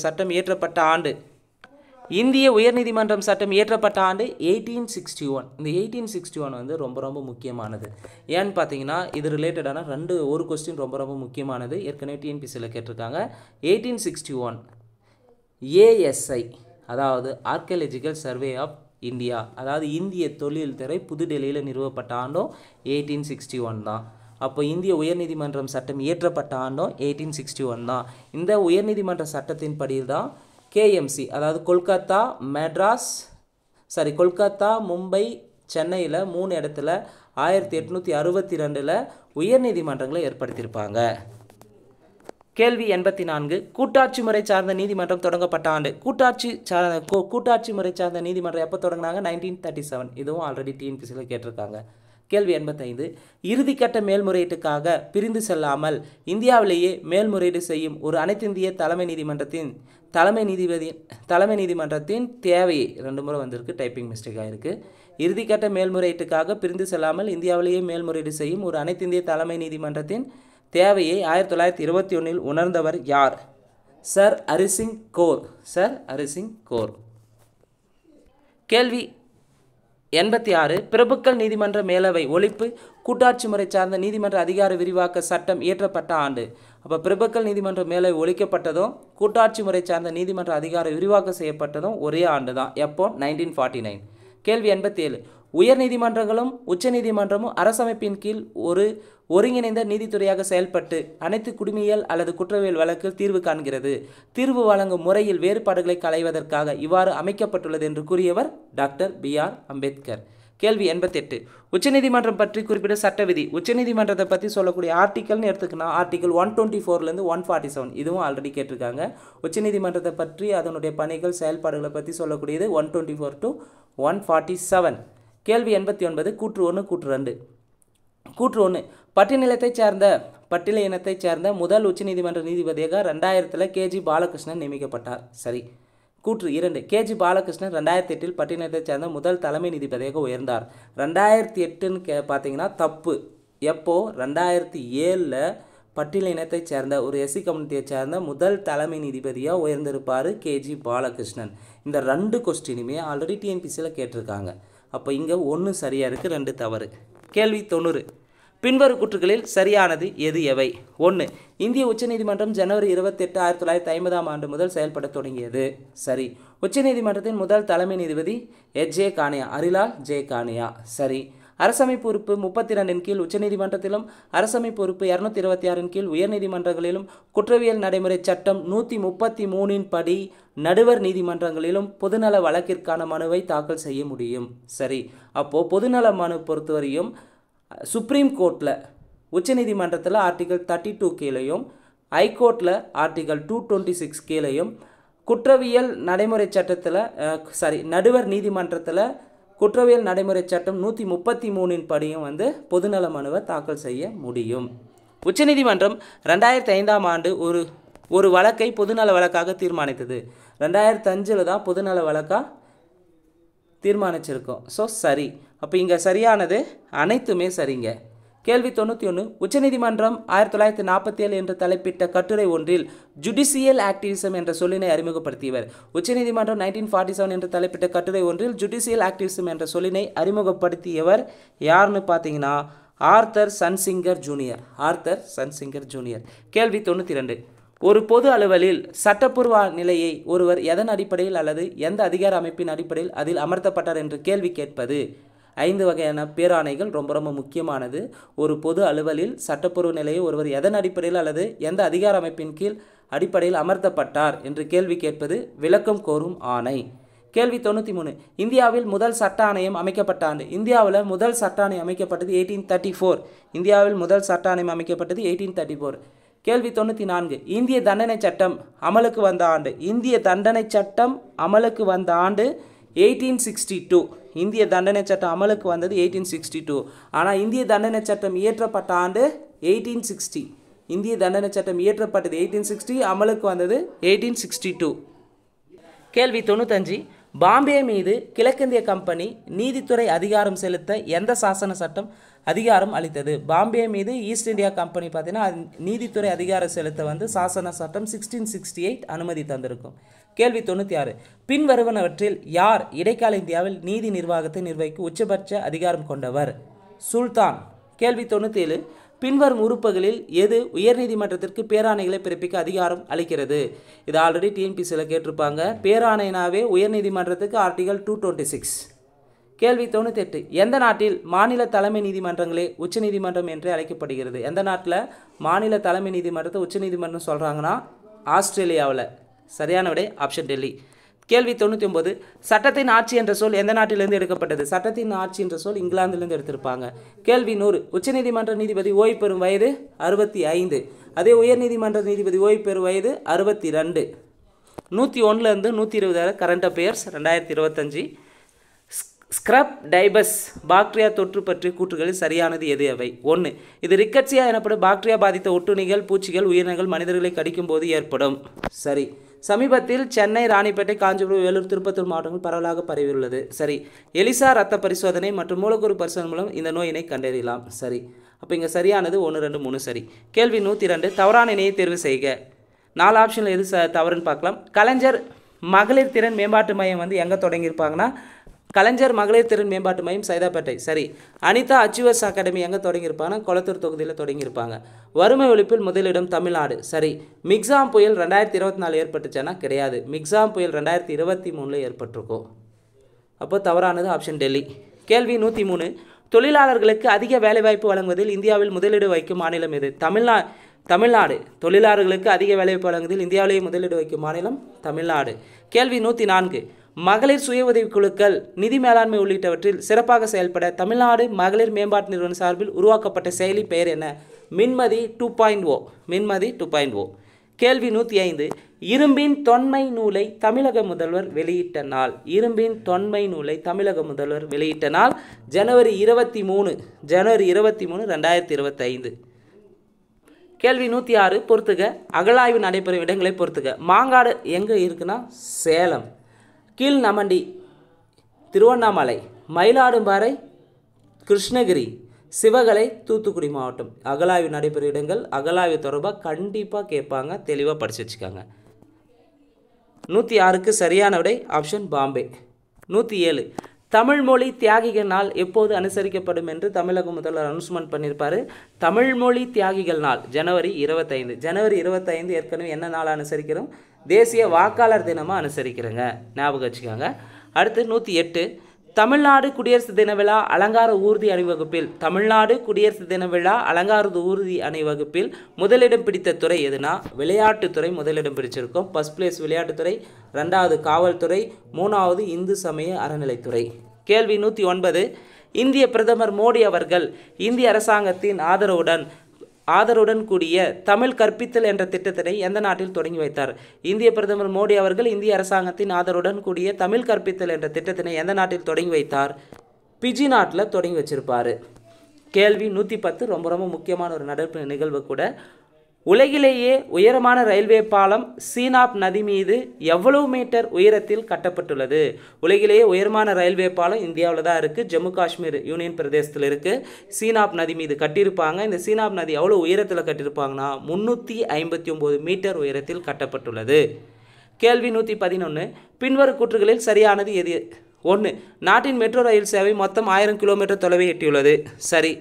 சட்டம் இயற்றப்பட்ட ஆண்டு. இந்திய உயர்நீதிமன்றம் சட்டம் இயற்றப்பட்ட ஆண்டு 1861. இந்த 1861 வந்து ரொம்ப ரொம்ப முக்கியமானது. ஏன்னு பார்த்தீங்கன்னா இது ரிலேட்டடான ஒரு கொஸ்டின் ரொம்ப ரொம்ப முக்கியமானது. ஏற்கனவே டிஎன்பிசியில் கேட்டிருக்காங்க. 1861 ஏஎஸ்ஐ, அதாவது ஆர்கியாலஜிக்கல் சர்வே ஆஃப் இந்தியா, அதாவது இந்திய தொழில் துறை புதுடெல்லியில் நிறுவப்பட்ட ஆண்டும் 1861 தான். அப்போ இந்திய உயர்நீதிமன்றம் சட்டம் இயற்றப்பட்ட ஆண்டும் 1861 தான். இந்த உயர்நீதிமன்ற சட்டத்தின் படி தான் கேஎம்சி, அதாவது கொல்கத்தா, மும்பை, சென்னையில் 3 இடத்துல 1862 உயர்நீதிமன்றங்களை ஏற்படுத்தியிருப்பாங்க. கேள்வி 84. கூட்டாட்சி முறை சார்ந்த நீதிமன்றம் தொடங்கப்பட்ட ஆண்டு. கூட்டாட்சி முறை சார்ந்த நீதிமன்றம் எப்போ தொடங்கினாங்க? 1937. இதுவும் ஆல்ரெடி டிஎன்பிசியில் கேட்டிருக்காங்க. கேள்வி 85. இறுதிக்கட்ட மேல்முறையீட்டுக்காக பிரிந்து செல்லாமல் இந்தியாவிலேயே மேல்முறையீடு செய்யும் ஒரு அனைத்திந்திய தலைமை நீதிமன்றத்தின் தேவையை 2 முறை வந்திருக்கு, டைப்பிங் மிஸ்டேக் ஆகிருக்கு. இறுதிக்கட்ட மேல்முறையீட்டுக்காக பிரிந்து செல்லாமல் இந்தியாவிலேயே மேல்முறையீடு செய்யும் ஒரு அனைத்திந்திய தலைமை நீதிமன்றத்தின் தேவையை 1921 உணர்ந்தவர் யார்? Sir Hari Singh core. கேள்வி 86. பிரபுக்கள் நீதிமன்ற மேலவை ஒழிப்பு கூட்டாட்சி முறை சார்ந்த நீதிமன்ற அதிகார விரிவாக்க சட்டம் இயற்றப்பட்ட ஆண்டு. அப்போ பிரபுக்கள் நீதிமன்ற மேலவை ஒழிக்கப்பட்டதும் கூட்டாட்சி முறை சார்ந்த நீதிமன்ற அதிகார விரிவாக்கம் செய்யப்பட்டதும் ஒரே ஆண்டு தான். எப்போ? 1949. கேள்வி 87. உயர் நீதிமன்றங்களும் உச்ச நீதிமன்றமும் அரசமைப்பின் கீழ் ஒரு ஒருங்கிணைந்த நீதித்துறையாக செயல்பட்டு அனைத்து குடிமையியல் அல்லது குற்றவியல் வழக்கில் தீர்வு காண்கிறது. தீர்வு வழங்கும் முறையில் வேறுபாடுகளை களைவதற்காக இவ்வாறு அமைக்கப்பட்டுள்ளது என்று கூறியவர் டாக்டர் B.R. அம்பேத்கர். கேள்வி 88. உச்சநீதிமன்றம் பற்றி குறிப்பிட்ட சட்ட விதி. உச்சநீதிமன்றத்தை பற்றி சொல்லக்கூடிய ஆர்டிக்கல்னு எடுத்துக்கணும். ஆர்டிக்கல் 124 147. இதுவும் ஆல்ரெடி கேட்டிருக்காங்க. உச்சநீதிமன்றத்தை பற்றி அதனுடைய பணிகள் செயல்பாடுகளை பற்றி சொல்லக்கூடியது 124 to 147. கேள்வி 89. கூற்று 1 கூற்று 2. கூற்று 1. பட்டியல் இனத்தைச் சேர்ந்த முதல் உச்சநீதிமன்ற நீதிபதியாக 2000 கேஜி பாலகிருஷ்ணன் நியமிக்கப்பட்டார். சரி. கூற்று 2. கேஜி பாலகிருஷ்ணன் 2008 பட்டியலினத்தைச் சேர்ந்த முதல் தலைமை நீதிபதியாக உயர்ந்தார். 2008ன்னு பார்த்தீங்கன்னா தப்பு. எப்போ? 2007 பட்டியல் இனத்தைச் சேர்ந்த ஒரு எஸ்சி கம்யூனிட்டியை சேர்ந்த முதல் தலைமை நீதிபதியாக உயர்ந்திருப்பார் கேஜி பாலகிருஷ்ணன். இந்த 2 கொஸ்டினுமே ஆல்ரெடி டிஎன்பிசியில் கேட்டிருக்காங்க. அப்போ இங்கே 1 சரியாக இருக்குது, 2 தவறு. கேள்வி 90. பின்வரும் கூற்றுகளில் சரியானது எவை? 1. இந்திய உச்சநீதிமன்றம் ஜனவரி 28, 1950 ஆண்டு முதல் செயல்பட தொடங்கியது. சரி. உச்சநீதிமன்றத்தின் முதல் தலைமை நீதிபதி H.J. கானியா, ஹரிலால் J. கானியா. சரி. அரசமைப்பு உறுப்பு 32 கீழ் உச்சநீதிமன்றத்திலும் அரசமைப்பு உறுப்பு 226 கீழ் உயர்நீதிமன்றங்களிலும் குற்றவியல் நடைமுறை சட்டம் 133 படி நடுவர் நீதிமன்றங்களிலும் பொதுநல வழக்கிற்கான மனுவை தாக்கல் செய்ய முடியும். சரி. அப்போது பொதுநல மனு பொறுத்தவரையும் சுப்ரீம் கோர்ட்டில் உச்சநீதிமன்றத்தில் ஆர்டிகல் 32 கீழையும் ஹைகோர்ட்டில் ஆர்டிகல் 226 கீழையும் குற்றவியல் நடைமுறை சட்டத்தில் நடுவர் நீதிமன்றத்தில் குற்றவியல் நடைமுறை சட்டம் 133 படியும் பொதுநல மனுவை தாக்கல் செய்ய முடியும். உச்சநீதிமன்றம் 2005 ஆண்டு ஒரு வழக்கை பொதுநல வழக்காக தீர்மானித்தது. 2005 தான் பொதுநல வழக்காக தீர்மானிச்சிருக்கோம். ஸோ சரி. அப்போ இங்கே சரியானது அனைத்துமே சரிங்க. கேள்வி 91. உச்சநீதிமன்றம் 1947 என்று தலைப்பிட்ட கட்டுரை ஒன்றில் ஜுடிஷியல் ஆக்டிவிசம் என்ற சொல்லினை அறிமுகப்படுத்தியவர். உச்சநீதிமன்றம் 1947 என்று தலைப்பிட்ட கட்டுரை ஒன்றில் ஜுடிஷியல் ஆக்டிவிசம் என்ற சொல்லினை அறிமுகப்படுத்தியவர் யாருன்னு பார்த்தீங்கன்னா ஆர்தர் சன்சிங்கர் ஜூனியர். கேள்வி 92. ஒரு பொது அலுவலில் சட்டப்பூர்வ நிலையை ஒருவர் எதன் அடிப்படையில் அல்லது எந்த அதிகார அமைப்பின் அடிப்படையில் அதில் அமர்த்தப்பட்டார் என்று கேள்வி கேட்பது. 5 வகையான பேராணைகள் ரொம்ப ரொம்ப முக்கியமானது. ஒரு பொது அலுவலில் சட்டப்பூர்வ நிலையை ஒருவர் எதன் அடிப்படையில் அல்லது எந்த அதிகார அமைப்பின் கீழ் அடிப்படையில் அமர்த்தப்பட்டார் என்று கேள்வி கேட்பது விளக்கம் கோரும் ஆணை. கேள்வி 93. இந்தியாவில் முதல் சட்ட ஆணையம் அமைக்கப்பட்ட ஆண்டு. இந்தியாவில் முதல் சட்ட ஆணையம் அமைக்கப்பட்டது 1834. கேள்வி 94. இந்திய தண்டனை சட்டம் அமலுக்கு வந்த ஆண்டு. இந்திய தண்டனை சட்டம் அமலுக்கு வந்த ஆண்டு 1862 இந்திய தண்டனை சட்டம் அமலுக்கு வந்தது 1862. ஆனால் இந்திய தண்டனை சட்டம் இயற்றப்பட்ட ஆண்டு 1860. இந்திய தண்டனை சட்டம் இயற்றப்பட்டது 1860, அமலுக்கு வந்தது 1862. கேள்வி 95. பாம்பே மீது கிழக்கிந்திய கம்பெனி நீதித்துறை அதிகாரம் செலுத்த எந்த சாசன சட்டம் அதிகாரம் அளித்தது? பாம்பே மீது ஈஸ்ட் இந்தியா கம்பெனி பார்த்தீங்கன்னா நீதித்துறை அதிகாரம் செலுத்த சாசன சட்டம் 1668 அனுமதி தந்திருக்கும். கேள்வி 96. பின்வருவனவற்றில் யார் இடைக்கால இந்தியாவில் நீதி நிர்வாகத்தை நிர்வகிக்க உச்சபட்ச அதிகாரம் கொண்டவர்? சுல்தான். கேள்வி 97. பின்வரும் உறுப்புகளில் எது உயர்நீதிமன்றத்திற்கு பேராணைகளை பிறப்பிக்க அதிகாரம் அளிக்கிறது? இது ஆல்ரெடி டிஎன்பிசியில் கேட்டிருப்பாங்க. பேராணைனாவே உயர்நீதிமன்றத்துக்கு ஆர்டிகல் 226. கேள்வி 98. எந்த நாட்டில் மாநில தலைமை நீதிமன்றங்களே உச்சநீதிமன்றம் என்று அழைக்கப்படுகிறது? எந்த நாட்டில் மாநில தலைமை நீதிமன்றத்தை உச்சநீதிமன்றம் சொல்கிறாங்கன்னா ஆஸ்திரேலியாவில். சரியான விடை ஆப்ஷன் டெல்லி. கேள்வி 99. சட்டத்தின் ஆட்சி என்ற சொல் எந்த நாட்டிலிருந்து எடுக்கப்பட்டது? சட்டத்தின் ஆட்சி என்ற சொல் இங்கிலாந்திலிருந்து எடுத்திருப்பாங்க. கேள்வி 100. உச்சநீதிமன்ற நீதிபதி ஓய்வு பெறும் வயது 65. அதே உயர்நீதிமன்ற நீதிபதி ஓய்வு பெறும் வயது 62. 101லேருந்து 120 வரை current affairs 2025. Scrub typhus bacteria தொற்று பற்றிய கூற்றுகளில் சரியானது எது அவை? 1. இது ரிக்கட்சியா எனப்படும் பாக்டீரியா பாதித்த ஒட்டுண்ணிகள், பூச்சிகள், உயிரினங்கள் மனிதர்களை கடிக்கும் போது ஏற்படும். சரி. சமீபத்தில் சென்னை, ராணிப்பேட்டை, காஞ்சிபுரம், வேலூர், திருப்பத்தூர் மாவட்டங்கள் பரவலாக பரவியுள்ளது. சரி. எலிசா ரத்த பரிசோதனை மற்றும் மூலக்கூறு பரிசோதனை மூலம் இந்த நோயினை கண்டறியலாம். சரி. அப்போ இங்கே சரியானது 1, 2, 3 சரி. கேள்வி 102. தவறான இணையை தேர்வு செய்க. 4 ஆப்ஷனில் எது தவறுன்னு பார்க்கலாம். கலைஞர் மகளிர் திறன் மேம்பாட்டு மையம் எங்கே தொடங்கியிருப்பாங்கன்னா கலைஞர் மகளிர் திறன் மேம்பாட்டு மையம் சைதாப்பேட்டை. சரி. அனிதா அச்சீவர்ஸ் அகாடமி எங்கே தொடங்கியிருப்பாங்கன்னா கொளத்தூர் தொகுதியில் தொடங்கியிருப்பாங்க. வறுமை ஒழிப்பில் முதலிடம் தமிழ்நாடு. சரி. மிக்ஸாம் புயல் 2024 ஏற்பட்டுச்சானா கிடையாது. மிக்ஸாம் புயல் 2023 ஏற்பட்டிருக்கும். அப்போ தவறானது ஆப்ஷன் டெல்லி. கேள்வி 103. தொழிலாளர்களுக்கு அதிக வேலைவாய்ப்பு வழங்குவதில் இந்தியாவில் முதலீடு வைக்கும் மாநிலம் எது? தமிழ்நாடு. தொழிலாளர்களுக்கு அதிக வேலைவாய்ப்பு வழங்குவதில் இந்தியாவிலேயே முதலீடு வைக்கும் மாநிலம் தமிழ்நாடு. கேள்வி 104. மகளிர் சுய உதவி குழுக்கள், நிதி மேலாண்மை உள்ளிட்டவற்றில் சிறப்பாக செயல்பட தமிழ்நாடு மகளிர் மேம்பாட்டு நிறுவனம் சார்பில் உருவாக்கப்பட்ட செயலி பெயர் என்ன? மின்மதி 2.0. மின்மதி 2.0. கேள்வி 105. இரும்பின் தொன்மை நூலை தமிழக முதல்வர் வெளியிட்ட நாள். இரும்பின் தொன்மை நூலை தமிழக முதல்வர் வெளியிட்ட நாள் ஜனவரி 23, 2025. கேள்வி 106. பொறுத்துக. அகழாய்வு நடைபெறும் இடங்களை பொறுத்துக. மாங்காடு எங்கே இருக்குன்னா சேலம். கீழ் நமண்டி திருவண்ணாமலை. மயிலாடும்பாறை கிருஷ்ணகிரி. சிவகலை தூத்துக்குடி மாவட்டம். அகழாய்வு நடைபெறும் இடங்கள். அகழாய்வு தொடர்பாக கண்டிப்பாக கேட்பாங்க, தெளிவாக படித்து வச்சுக்காங்க. 106க்கு சரியான விடை ஆப்ஷன் பாம்பே. 107. தமிழ்மொழி தியாகிகள் நாள் எப்போது அனுசரிக்கப்படும் என்று தமிழக முதல்வர் அனௌன்ஸ்மெண்ட் பண்ணியிருப்பார். தமிழ்மொழி தியாகிகள் நாள் ஜனவரி 25. ஜனவரி 25 ஏற்கனவே என்ன நாள் அனுசரிக்கிறோம்? தேசிய வாக்காளர் தினமாக அனுசரிக்கிறேங்க, ஞாபகம் வச்சுக்கோங்க. அடுத்து 108. தமிழ்நாடு குடியரசு தின விழா அலங்கார ஊர்தி அணிவகுப்பில் தமிழ்நாடு குடியரசு தின விழா அலங்கார ஊர்தி அணிவகுப்பில் முதலிடம் பிடித்த துறை எதுனா விளையாட்டுத்துறை முதலிடம் பிடிச்சிருக்கும். ஃபர்ஸ்ட் பிளேஸ் விளையாட்டுத்துறை, 2வது காவல்துறை, 3வது இந்து சமய அறநிலைத்துறை. கேள்வி 109. இந்திய பிரதமர் மோடி அவர்கள் இந்திய அரசாங்கத்தின் ஆதரவுடன் கூடிய தமிழ் கற்பித்தல் என்ற திட்டத்தினை எந்த நாட்டில் தொடங்கி வைத்தார்? இந்திய பிரதமர் மோடி அவர்கள் இந்திய அரசாங்கத்தின் ஆதரவுடன் கூடிய தமிழ் கற்பித்தல் என்ற திட்டத்தினை எந்த நாட்டில் தொடங்கி வைத்தார்? பிஜி நாட்டில் தொடங்கி வச்சிருப்பார். கேள்வி 110. ரொம்ப முக்கியமான ஒரு நடப்பு நிகழ்வு கூட. உலகிலேயே உயரமான ரயில்வே பாலம் சீனாப் நதி மீது எவ்வளவு மீட்டர் உயரத்தில் கட்டப்பட்டுள்ளது? உலகிலேயே உயரமான ரயில்வே பாலம் இந்தியாவில் தான் இருக்குது, ஜம்மு காஷ்மீர் யூனியன் பிரதேசத்தில் இருக்குது. சீனாப் நதி மீது கட்டியிருப்பாங்க. இந்த சீனாப் நதி எவ்வளோ உயரத்தில் கட்டியிருப்பாங்கன்னா 359 மீட்டர் உயரத்தில் கட்டப்பட்டுள்ளது. கேள்வி 111. பின்வரும் கூற்றுகளில் சரியானது எது? 1. நாட்டின் மெட்ரோ ரயில் சேவை மொத்தம் 1000 கிலோமீட்டர் தொலைவை எட்டியுள்ளது. சரி.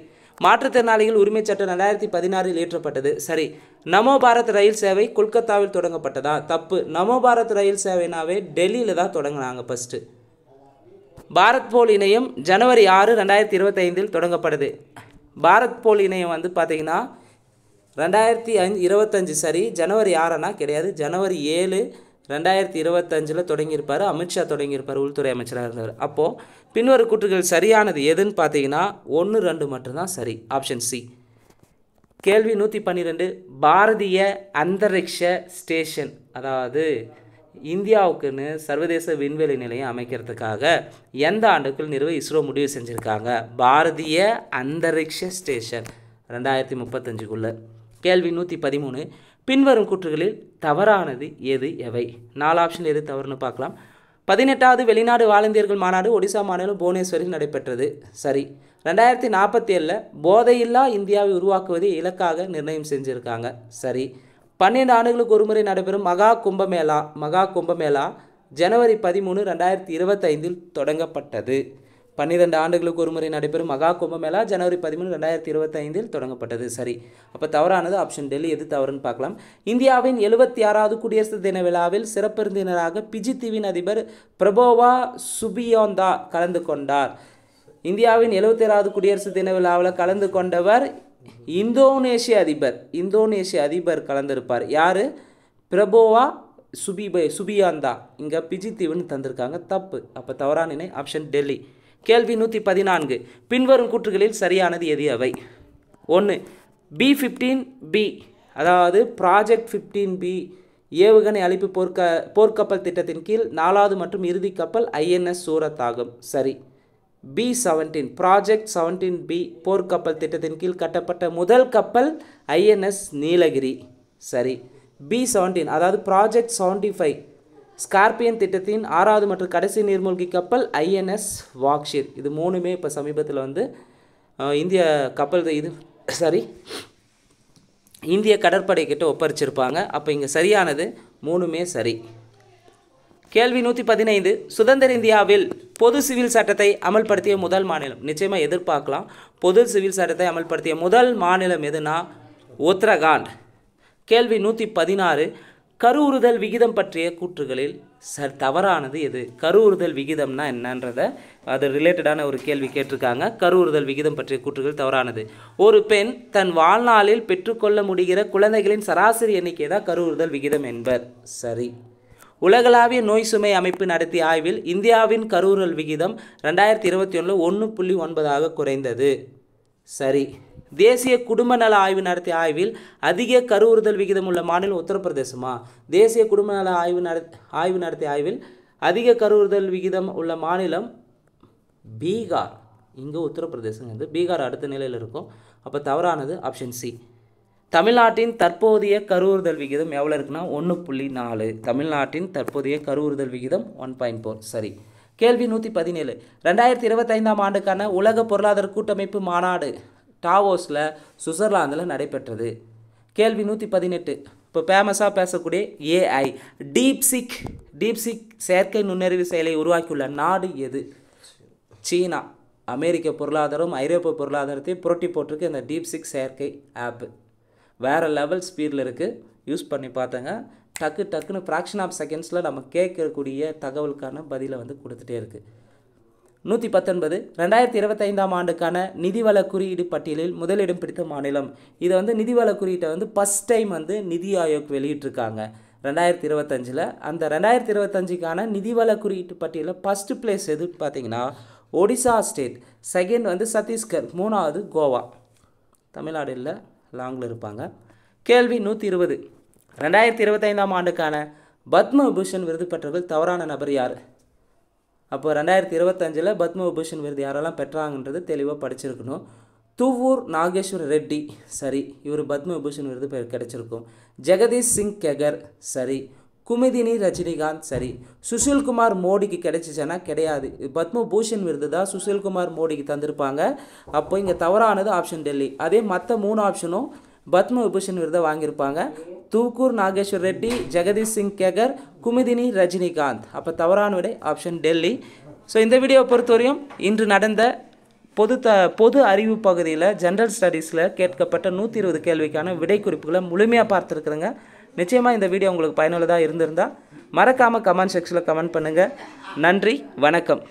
மாற்றுத்திறனாளிகள் உரிமை சட்டம் 2016 இயற்றப்பட்டது. சரி. நமோ பாரத் ரயில் சேவை கொல்கத்தாவில் தொடங்கப்பட்டதா? தப்பு. நமோ பாரத் ரயில் சேவைனாவே டெல்லியில் தான் தொடங்கினாங்க ஃபஸ்ட்டு. பாரத் போல் இணையம் ஜனவரி 6, 2025 தொடங்கப்படுது. பாரத் போல் இணையம் பார்த்தீங்கன்னா 2025. சரி. ஜனவரி 6 கிடையாது, ஜனவரி 7, 2025 தொடங்கியிருப்பார். அமித்ஷா தொடங்கியிருப்பார், உள்துறை அமைச்சராக இருந்தவர். அப்போது பின்வரும் கூற்றுகள் சரியானது எதுன்னு பார்த்தீங்கன்னா 1, 2 மட்டும்தான் சரி. Option C. கேள்வி 112. பாரதிய அந்தரிக்ஷ ஸ்டேஷன், அதாவது இந்தியாவுக்குன்னு சர்வதேச விண்வெளி நிலையம் அமைக்கிறதுக்காக எந்த ஆண்டுக்குள் நிறுவ இஸ்ரோ முடிவு செஞ்சுருக்காங்க? பாரதிய அந்தரிக்ஷ ஸ்டேஷன் 2035க்குள்ள. கேள்வி 113. பின்வரும் கூற்றுகளில் தவறானது எது எவை? 4 ஆப்ஷன் எது தவறுன்னு பார்க்கலாம். 18வது வெளிநாடு வாலந்தியர்கள் மாநாடு ஒடிசா மாநிலம் புவனேஸ்வரில் நடைபெற்றது. சரி. 2047 போதையில்லா இந்தியாவை உருவாக்குவதை இலக்காக நிர்ணயம் செஞ்சுருக்காங்க. சரி. 12 ஆண்டுகளுக்கு ஒருமுறை நடைபெறும் மகா கும்பமேளா ஜனவரி 13, 2025 தொடங்கப்பட்டது. 12 ஆண்டுகளுக்கு ஒருமுறை நடைபெறும் மகா கும்பமேளா ஜனவரி 13, 2025 தொடங்கப்பட்டது. சரி. அப்போ தவறானது ஆப்ஷன் டெல்லி. எது தவறுன்னு பார்க்கலாம். இந்தியாவின் 76வது குடியரசு தின விழாவில் சிறப்பு விருந்தினராக பிஜி தீவின் அதிபர் பிரபோவா சுபியோந்தா கலந்து கொண்டார். இந்தியாவின் 76வது குடியரசு தின விழாவில் கலந்து கொண்டவர் இந்தோனேஷிய அதிபர் கலந்திருப்பார். யார்? பிரபோவா சுபியாந்தா. இங்கே பிஜி தீவுன்னு தந்திருக்காங்க, தப்பு. அப்போ தவறான இணை ஆப்ஷன் டெல்லி. கேள்வி 114. பின்வரும் கூற்றுகளில் சரியானது எது அவை? 1. B-15B அதாவது ப்ராஜெக்ட் 15B ஏவுகணை அழிப்பு போர்க்கப்பல் திட்டத்தின் கீழ் 4வது மற்றும் இறுதி கப்பல் INS சூரத் ஆகும். சரி. B-17 ப்ராஜெக்ட் 17B போர்க்கப்பல் திட்டத்தின் கீழ் கட்டப்பட்ட முதல் கப்பல் INS நீலகிரி. சரி. B-17 அதாவது ப்ராஜெக்ட் 75 ஸ்கார்பியன் திட்டத்தின் 6வது மற்றும் கடைசி நீர்மூழ்கி கப்பல் INS வாக்ஷிர். இது மூணுமே இப்போ சமீபத்தில் இந்திய கப்பல் இந்திய கடற்படை கிட்ட ஒப்படைச்சிருப்பாங்க. அப்போ இங்கே சரியானது மூணுமே சரி. கேள்வி 115. சுதந்திர இந்தியாவில் பொது சிவில் சட்டத்தை அமல்படுத்திய முதல் மாநிலம். நிச்சயமாக எதிர்பார்க்கலாம். பொது சிவில் சட்டத்தை அமல்படுத்திய முதல் மாநிலம் எதுனா உத்தரகாண்ட். கேள்வி 116. கருவுறுதல் விகிதம் பற்றிய கூற்றுகளில் தவறானது எது? கருவுறுதல் விகிதம்னா என்னன்றதை அது ரிலேட்டடான ஒரு கேள்வி கேட்டிருக்காங்க. கருவுறுதல் விகிதம் பற்றிய கூற்றுகள் தவறானது. ஒரு பெண் தன் வாழ்நாளில் பெற்றுக்கொள்ள முடிகிற குழந்தைகளின் சராசரி எண்ணிக்கை தான் கருவுறுதல் விகிதம் என்பர். சரி. உலகளாவிய நோய் சுமை அமைப்பு நடத்திய ஆய்வில் இந்தியாவின் கருவுறுதல் விகிதம் 2021 1.9 குறைந்தது. சரி. தேசிய குடும்ப நல ஆய்வு நடத்திய ஆய்வில் அதிக கருவுறுதல் விகிதம் உள்ள மாநிலம் உத்தரப்பிரதேசமா? தேசிய குடும்ப நல ஆய்வு நடத்திய ஆய்வில் அதிக கருவுறுதல் விகிதம் உள்ள மாநிலம் பீகார். இங்கே உத்தரப்பிரதேசம் பீகார் அடுத்த நிலையில் இருக்கும். அப்போ தவறானது ஆப்ஷன் சி. தமிழ்நாட்டின் தற்போதைய கருவுறுதல் விகிதம் எவ்வளோ இருக்குன்னா 1.4. தமிழ்நாட்டின் தற்போதைய கருவுறுதல் விகிதம் 1.4. சரி. கேள்வி 117. 2025ஆம் ஆண்டுக்கான உலக பொருளாதார கூட்டமைப்பு மாநாடு டாவோஸில் சுவிட்சர்லாந்தில் நடைபெற்றது. கேள்வி 118. இப்போ ஃபேமஸாக பேசக்கூடிய AI டீப்சிக் செயற்கை நுண்ணறிவு செயலை உருவாக்கியுள்ள நாடு எது? சீனா. அமெரிக்க பொருளாதாரம் ஐரோப்பிய பொருளாதாரத்தை புரட்டி போட்டிருக்கு இந்த டீப்சிக் செயற்கை ஆப்பு. வேறு லெவல் ஸ்பீடில் இருக்குது. யூஸ் பண்ணி பார்த்தங்க. டக்குன்னு ஃப்ராக்ஷன் ஆஃப் செகண்ட்ஸில் நம்ம கேட்கக்கூடிய தகவலுக்கான பதிலை கொடுத்துட்டே இருக்குது. 119. 2025ஆம் ஆண்டுக்கான நிதிவள குறியீடு பட்டியலில் முதலிடம் பிடித்த மாநிலம். இதை நிதிவள குறியீட்டை ஃபஸ்ட் டைம் நிதி ஆயோக் வெளியிட்டிருக்காங்க 2025. அந்த 2025க்கான நிதிவள குறியீட்டு பட்டியலில் ஃபஸ்ட் பிளேஸ் எதுன்னு பார்த்தீங்கன்னா ஒடிசா ஸ்டேட். செகண்ட் சத்தீஸ்கர். 3வது கோவா. தமிழ்நாடு இல்லை, லாங்கில் இருப்பாங்க. கேள்வி 120. 2025ஆம் ஆண்டுக்கான பத்ம விபூஷன் விருது பெற்றவர்கள் தவறான நபர் யார்? அப்போ 2025 பத்ம விபூஷன் விருது யாரெல்லாம் பெற்றாங்கன்றது தெளிவாக படிச்சிருக்கணும். துவூர் நாகேஸ்வர் ரெட்டி. சரி. இவர் பத்ம விபூஷன் விருது கிடைச்சிருக்கும். ஜெகதீஷ் சிங் கெகர். சரி. குமுதினி ரஜினிகாந்த். சரி. சுஷில்குமார் மோடிக்கு கிடைச்சிச்சேன்னா கிடையாது. பத்ம பூஷன் விருது தான் சுஷில்குமார் மோடிக்கு தந்திருப்பாங்க. அப்போ இங்கே தவறானது ஆப்ஷன் டெல்லி. அதே மற்ற 3 ஆப்ஷனும் பத்ம விபூஷன் விருதை வாங்கியிருப்பாங்க. தூக்கூர் நாகேஸ்வர் ரெட்டி, ஜெகதீஷ் சிங் கெகர், குமுதினி ரஜினிகாந்த். அப்போ தவறான விடை ஆப்ஷன் டெல்லி. ஸோ இந்த வீடியோவை பொறுத்தவரையும் இன்று நடந்த பொது அறிவு பகுதியில் ஜென்ரல் ஸ்டடீஸில் கேட்கப்பட்ட 120 கேள்விக்கான விடை குறிப்புகளை முழுமையாக பார்த்துருக்குறேங்க. நிச்சயமாக இந்த வீடியோ உங்களுக்கு பயனுள்ளதாக இருந்திருந்தால் மறக்காமல் கமெண்ட் செக்ஷனில் கமெண்ட் பண்ணுங்கள். நன்றி, வணக்கம்.